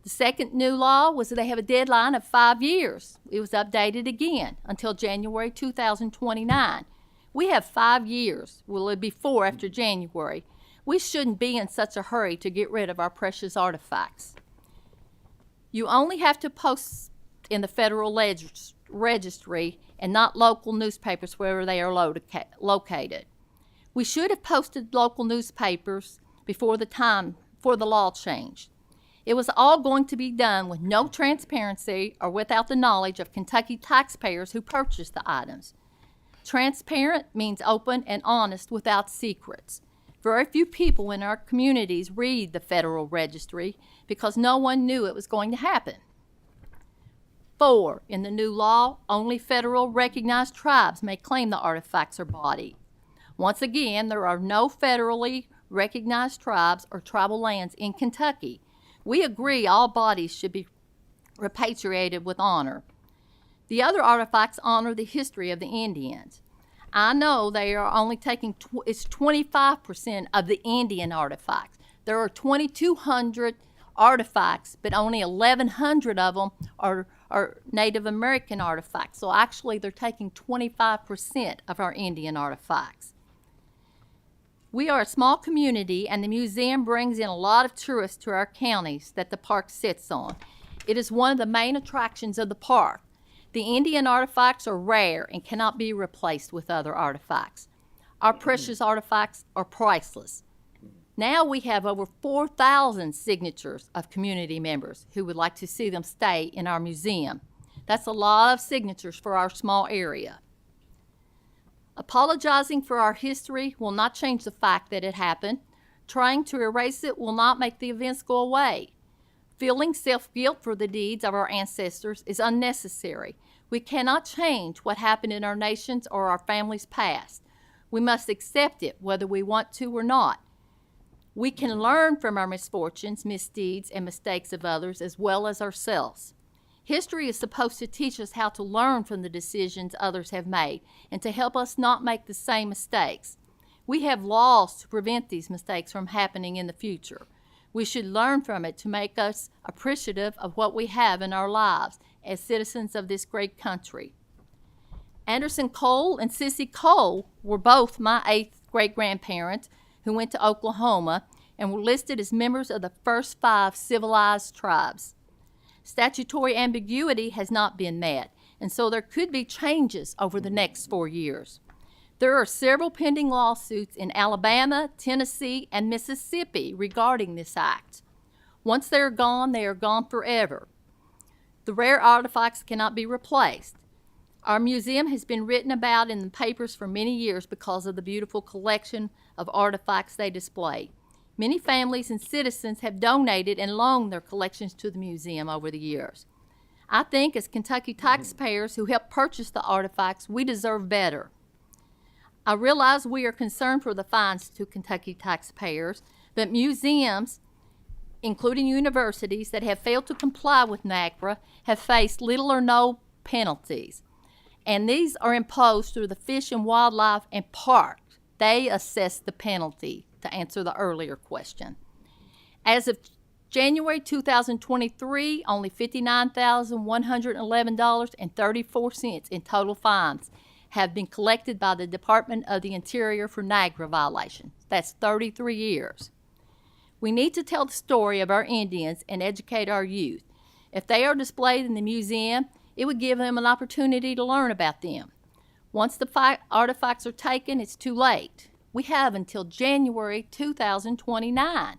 The second new law was that they have a deadline of 5 years. It was updated again until January 2029. We have 5 years. Will it be 4 after January? We shouldn't be in such a hurry to get rid of our precious artifacts. You only have to post in the federal registry and not local newspapers wherever they are located. We should have posted local newspapers before the law changed. It was all going to be done with no transparency or without the knowledge of Kentucky taxpayers who purchased the items. Transparent means open and honest without secrets. Very few people in our communities read the federal registry because no one knew it was going to happen. 4, in the new law, only federal recognized tribes may claim the artifacts or body. Once again, there are no federally recognized tribes or tribal lands in Kentucky. We agree all bodies should be repatriated with honor. The other artifacts honor the history of the Indians. I know they are only taking, it's 25% of the Indian artifacts. There are 2,200 artifacts, but only 1,100 of them are Native American artifacts. So actually they're taking 25% of our Indian artifacts. We are a small community, and the museum brings in a lot of tourists to our counties that the park sits on. It is one of the main attractions of the park. The Indian artifacts are rare and cannot be replaced with other artifacts. Our precious artifacts are priceless. Now we have over 4,000 signatures of community members who would like to see them stay in our museum. That's a lot of signatures for our small area. Apologizing for our history will not change the fact that it happened. Trying to erase it will not make the events go away. Feeling self-guilt for the deeds of our ancestors is unnecessary. We cannot change what happened in our nations or our families' past. We must accept it whether we want to or not. We can learn from our misfortunes, misdeeds, and mistakes of others as well as ourselves. History is supposed to teach us how to learn from the decisions others have made and to help us not make the same mistakes. We have laws to prevent these mistakes from happening in the future. We should learn from it to make us appreciative of what we have in our lives as citizens of this great country. Anderson Cole and Sissy Cole were both my 8th great-grandparents who went to Oklahoma and were listed as members of the first 5 civilized tribes. Statutory ambiguity has not been met, and so there could be changes over the next 4 years. There are several pending lawsuits in Alabama, Tennessee, and Mississippi regarding this act. Once they are gone forever. The rare artifacts cannot be replaced. Our museum has been written about in the papers for many years because of the beautiful collection of artifacts they display. Many families and citizens have donated and loaned their collections to the museum over the years. I think as Kentucky taxpayers who helped purchase the artifacts, we deserve better. I realize we are concerned for the fines to Kentucky taxpayers, but museums, including universities, that have failed to comply with NAGPRA have faced little or no penalties. And these are imposed through the Fish and Wildlife and Parks. They assess the penalty, to answer the earlier question. As of January 2023, only $59,111.34 in total fines have been collected by the Department of the Interior for NAGPRA violations. That's 33 years. We need to tell the story of our Indians and educate our youth. If they are displayed in the museum, it would give them an opportunity to learn about them. Once the artifacts are taken, it's too late. We have until January 2029.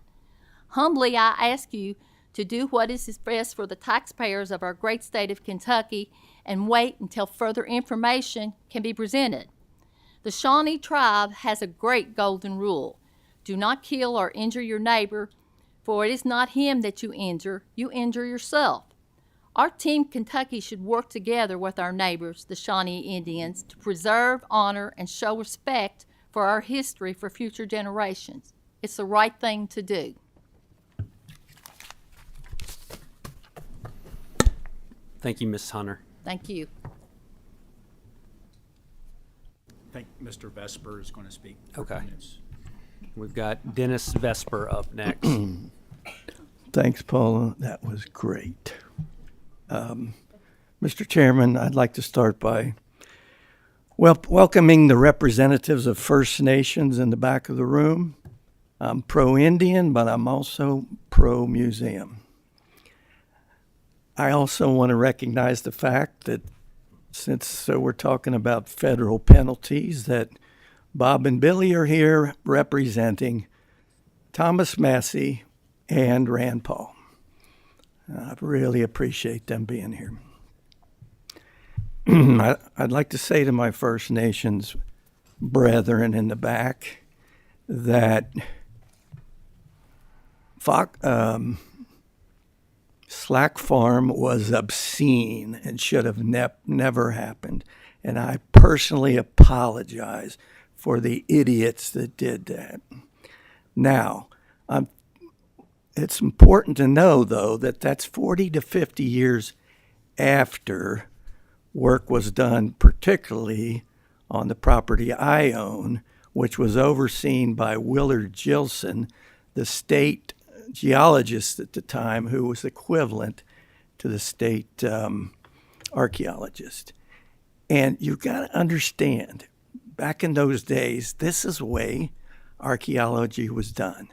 Humbly, I ask you to do what is best for the taxpayers of our great state of Kentucky and wait until further information can be presented. The Shawnee tribe has a great golden rule. Do not kill or injure your neighbor, for it is not him that you injure yourself. Our Team Kentucky should work together with our neighbors, the Shawnee Indians, to preserve, honor, and show respect for our history for future generations. It's the right thing to do. Thank you, Ms. Hunter. Thank you. I think Mr. Vesper is going to speak. Okay. We've got Dennis Vesper up next. Thanks, Paula. That was great. Mr. Chairman, I'd like to start by welcoming the representatives of First Nations in the back of the room. I'm pro-Indian, but I'm also pro-museum. I also want to recognize the fact that since we're talking about federal penalties, that Bob and Billy are here representing Thomas Massey and Rand Paul. I really appreciate them being here. I'd like to say to my First Nations brethren in the back that Slack Farm was obscene and should have never happened. And I personally apologize for the idiots that did that. Now, it's important to know, though, that that's 40 to 50 years after work was done, particularly on the property I own, which was overseen by Willard Gilson, the state geologist at the time, who was equivalent to the state archaeologist. And you've got to understand, back in those days, this is the way archaeology was done.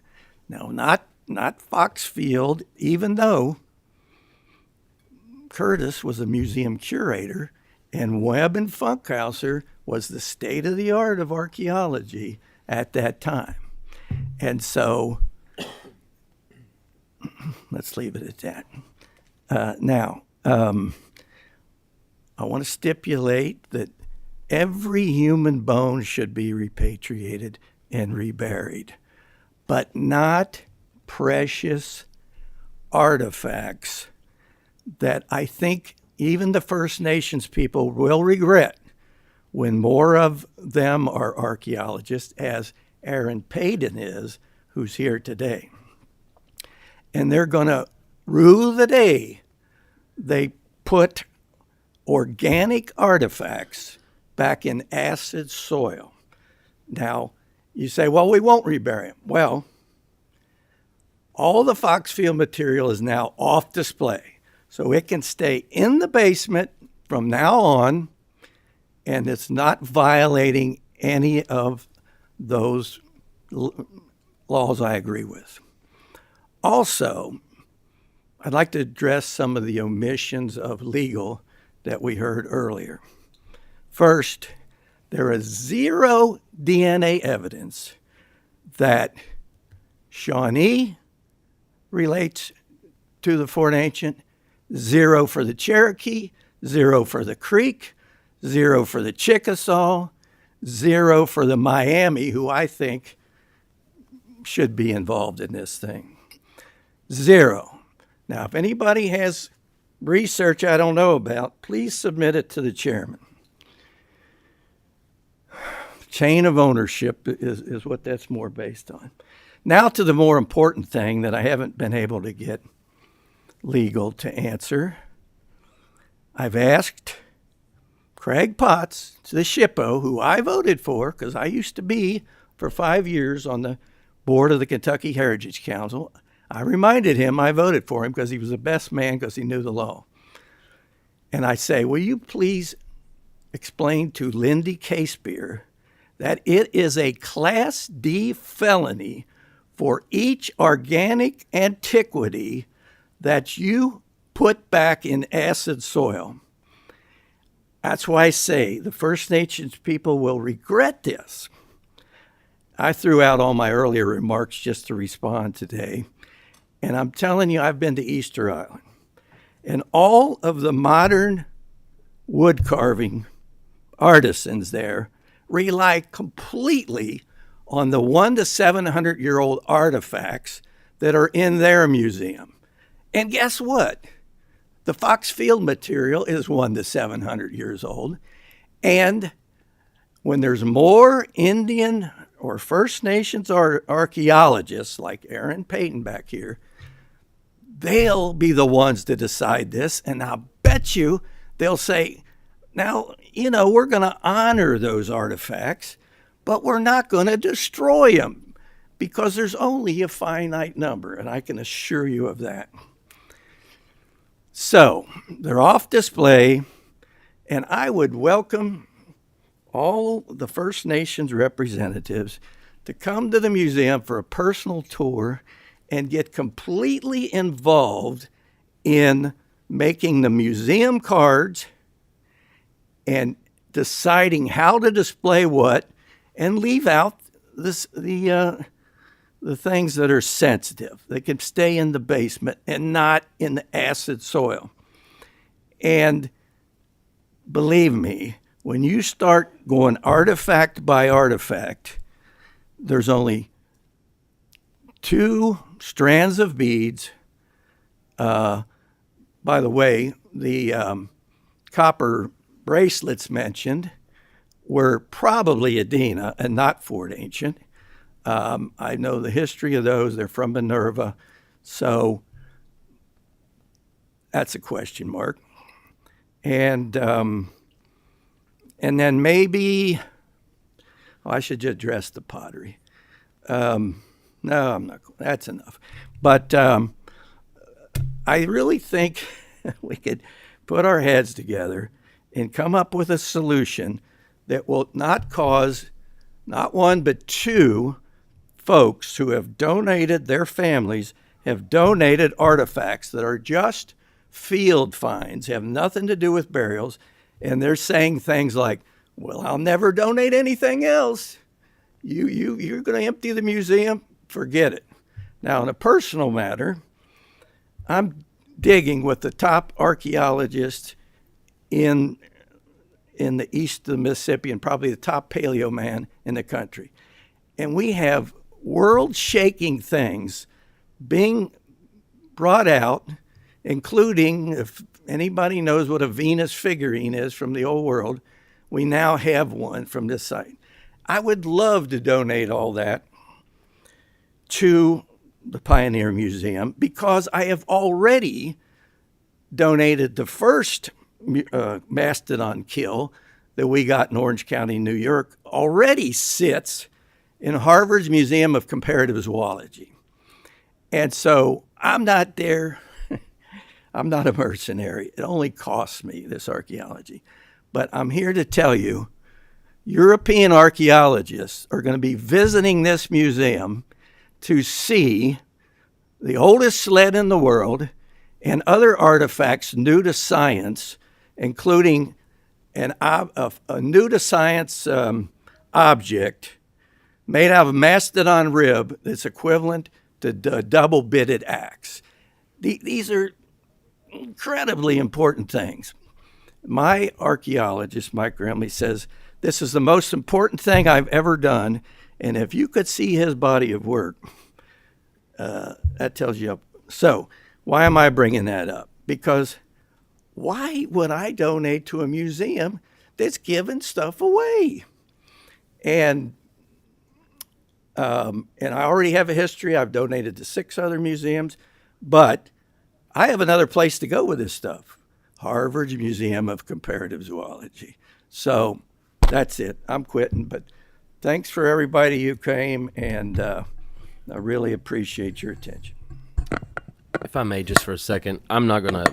Now, not Foxfield, even though Curtis was a museum curator and Webb and Funkhauser was the state of the art of archaeology at that time. And so let's leave it at that. Now, I want to stipulate that every human bone should be repatriated and reburied, but not precious artifacts that I think even the First Nations people will regret when more of them are archaeologists, as Aaron Payton is, who's here today. And they're going to rue the day they put organic artifacts back in acid soil. Now, you say, well, we won't rebury them. Well, all the Foxfield material is now off display, so it can stay in the basement from now on, and it's not violating any of those laws I agree with. Also, I'd like to address some of the omissions of legal that we heard earlier. First, there is zero DNA evidence that Shawnee relates to the Fort Ancient, zero for the Cherokee, zero for the Creek, 0 for the Chickasaw, 0 for the Miami, who I think should be involved in this thing. 0. Now, if anybody has research I don't know about, please submit it to the chairman. Chain of ownership is what that's more based on. Now to the more important thing that I haven't been able to get legal to answer. I've asked Craig Potts, the SHPO, who I voted for, because I used to be for 5 years on the board of the Kentucky Heritage Council. I reminded him I voted for him because he was the best man because he knew the law. And I say, will you please explain to Lindy Casebeer that it is a Class D felony for each organic antiquity that you put back in acid soil. That's why I say the First Nations people will regret this. I threw out all my earlier remarks just to respond today. And I'm telling you, I've been to Easter Island. And all of the modern wood carving artisans there rely completely on the 100 to 700-year-old artifacts that are in their museum. And guess what? The Fox Field material is 100 to 700 years old. And when there's more Indian or First Nations archaeologists like Aaron Payton back here, they'll be the ones to decide this. And I'll bet you they'll say, now, we're going to honor those artifacts, but we're not going to destroy them because there's only a finite number, and I can assure you of that. So they're off display, and I would welcome all the First Nations representatives to come to the museum for a personal tour and get completely involved in making the museum cards and deciding how to display what, and leave out the things that are sensitive. They can stay in the basement and not in the acid soil. And believe me, when you start going artifact by artifact, there's only 2 strands of beads. By the way, the copper bracelets mentioned were probably Adena and not Fort Ancient. I know the history of those. They're from Minerva. So that's a question mark. And then maybe, I should just address the pottery. No, I'm not. That's enough. But I really think we could put our heads together and come up with a solution that will not cause not 1 but 2 folks who have donated, their families have donated artifacts that are just field finds, have nothing to do with burials, and they're saying things like, well, I'll never donate anything else. You're going to empty the museum? Forget it. Now, in a personal matter, I'm digging with the top archaeologists in the east of the Mississippi and probably the top paleo man in the country. And we have world-shaking things being brought out, including, if anybody knows what a Venus figurine is from the old world, we now have one from this site. I would love to donate all that to the Pioneer Museum because I have already donated the first mastodon kill that we got in Orange County, New York, already sits in Harvard's Museum of Comparative Zoology. And so I'm not there. I'm not a mercenary. It only costs me, this archaeology. But I'm here to tell you, European archaeologists are going to be visiting this museum to see the oldest sled in the world and other artifacts new to science, including a new to science object made out of a mastodon rib that's equivalent to a double-bitted axe. These are incredibly important things. My archaeologist, Mike Grimley, says this is the most important thing I've ever done, and if you could see his body of work, that tells you. So, why am I bringing that up? Because why would I donate to a museum that's giving stuff away? And I already have a history. I've donated to 6 other museums, but I have another place to go with this stuff. Harvard's Museum of Comparative Zoology. So that's it. I'm quitting, but thanks for everybody who came, and I really appreciate your attention. If I may, just for a second, I'm not going to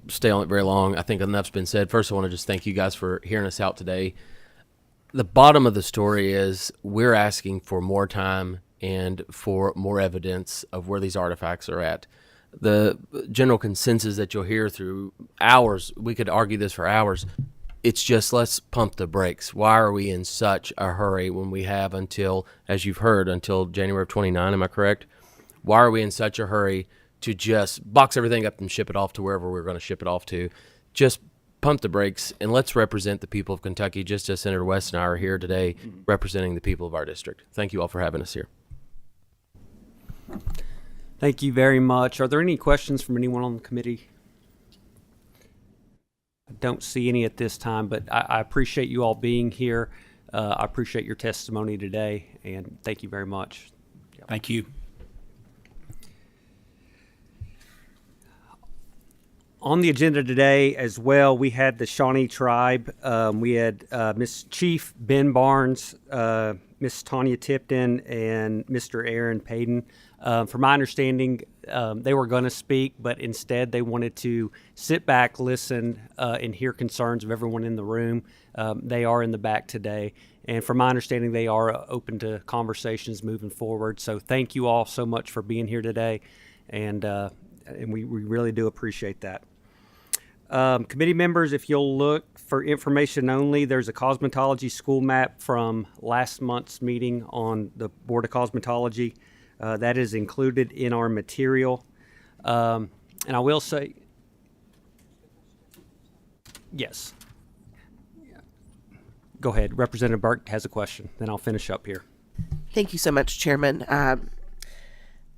stay on it very long. I think enough's been said. First, I want to just thank you guys for hearing us out today. The bottom of the story is we're asking for more time and for more evidence of where these artifacts are at. The general consensus that you'll hear through hours, we could argue this for hours, it's just let's pump the brakes. Why are we in such a hurry when we have until, as you've heard, until January of 29, am I correct? Why are we in such a hurry to just box everything up and ship it off to wherever we're going to ship it off to? Just pump the brakes and let's represent the people of Kentucky, just as Senator West and I are here today representing the people of our district. Thank you all for having us here. Thank you very much. Are there any questions from anyone on the committee? I don't see any at this time, but I appreciate you all being here. I appreciate your testimony today, and thank you very much. Thank you. On the agenda today as well, we had the Shawnee tribe. We had Miss Chief Ben Barnes, Miss Tanya Tipton, and Mr. Aaron Payton. From my understanding, they were going to speak, but instead they wanted to sit back, listen, and hear concerns of everyone in the room. They are in the back today. And from my understanding, they are open to conversations moving forward. So thank you all so much for being here today. And we really do appreciate that. Committee members, if you'll look for information only, there's a cosmetology school map from last month's meeting on the Board of Cosmetology. That is included in our material. And I will say, yes. Go ahead. Representative Burke has a question. Then I'll finish up here. Thank you so much, Chairman. I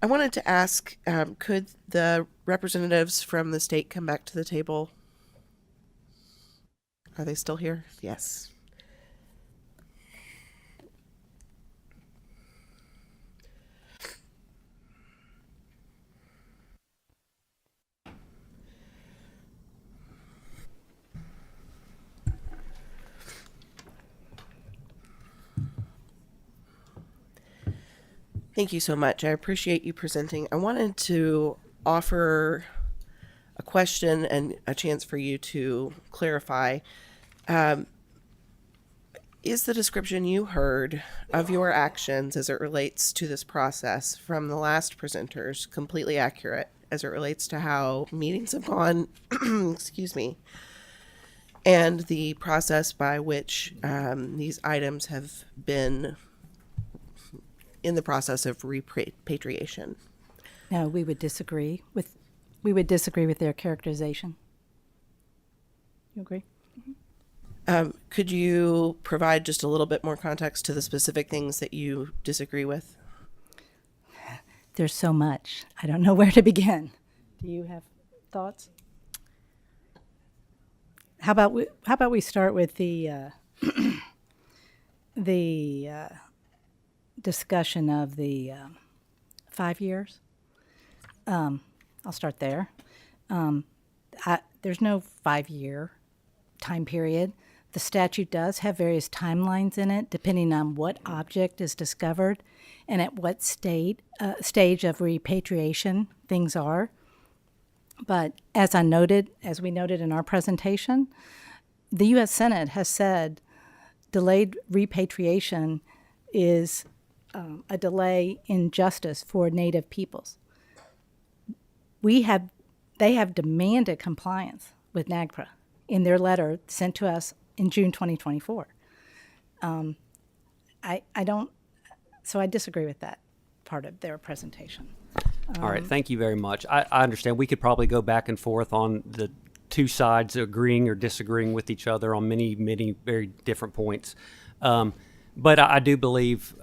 wanted to ask, could the representatives from the state come back to the table? Are they still here? Yes. Thank you so much. I appreciate you presenting. I wanted to offer a question and a chance for you to clarify. Is the description you heard of your actions as it relates to this process from the last presenters completely accurate as it relates to how meetings have gone, excuse me, and the process by which these items have been in the process of repatriation? No, we would disagree with their characterization. You agree? Could you provide just a little bit more context to the specific things that you disagree with? There's so much. I don't know where to begin. Do you have thoughts? How about we start with the discussion of the 5 years? I'll start there. There's no 5-year time period. The statute does have various timelines in it, depending on what object is discovered and at what stage of repatriation things are. But as we noted in our presentation, the U.S. Senate has said delayed repatriation is a delay in justice for Native peoples. They have demanded compliance with NAGPRA in their letter sent to us in June 2024. I disagree with that part of their presentation. All right, thank you very much. I understand we could probably go back and forth on the two sides agreeing or disagreeing with each other on many, many very different points. But I do believe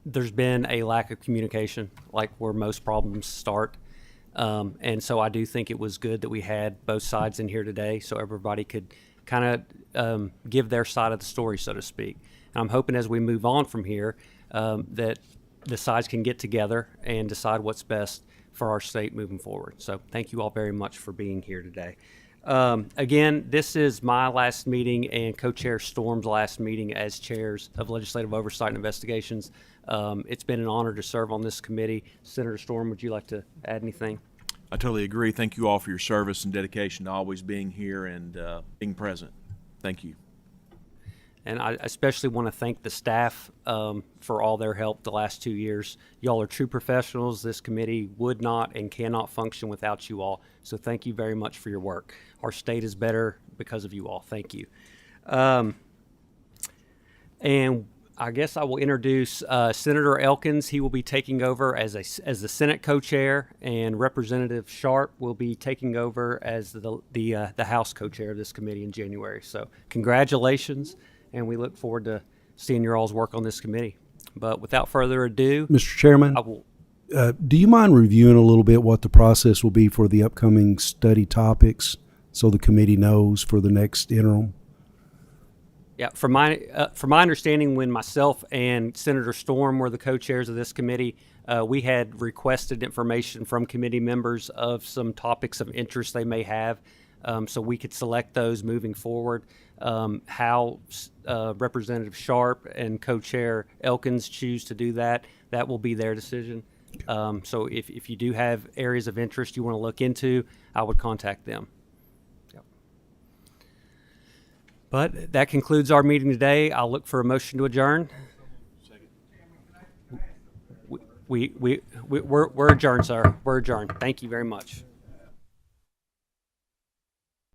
there's been a lack of communication, like where most problems start. And so I do think it was good that we had both sides in here today so everybody could kind of give their side of the story, so to speak. And I'm hoping as we move on from here that the sides can get together and decide what's best for our state moving forward. So thank you all very much for being here today. Again, this is my last meeting and Co-Chair Storm's last meeting as chairs of Legislative Oversight and Investigations. It's been an honor to serve on this committee. Senator Storm, would you like to add anything? I totally agree. Thank you all for your service and dedication to always being here and being present. Thank you. And I especially want to thank the staff for all their help the last 2 years. Y'all are true professionals. This committee would not and cannot function without you all. So thank you very much for your work. Our state is better because of you all. Thank you. And I guess I will introduce Senator Elkins. He will be taking over as the Senate co-chair, and Representative Sharp will be taking over as the House co-chair of this committee in January. So congratulations, and we look forward to seeing your all's work on this committee. But without further ado, Mr. Chairman, I will. Do you mind reviewing a little bit what the process will be for the upcoming study topics so the committee knows for the next interim? Yeah, from my understanding, when myself and Senator Storm were the co-chairs of this committee, we had requested information from committee members of some topics of interest they may have, so we could select those moving forward. How Representative Sharp and co-chair Elkins choose to do that, that will be their decision. So if you do have areas of interest you want to look into, I would contact them. But that concludes our meeting today. I'll look for a motion to adjourn. We're adjourned, sir. We're adjourned. Thank you very much.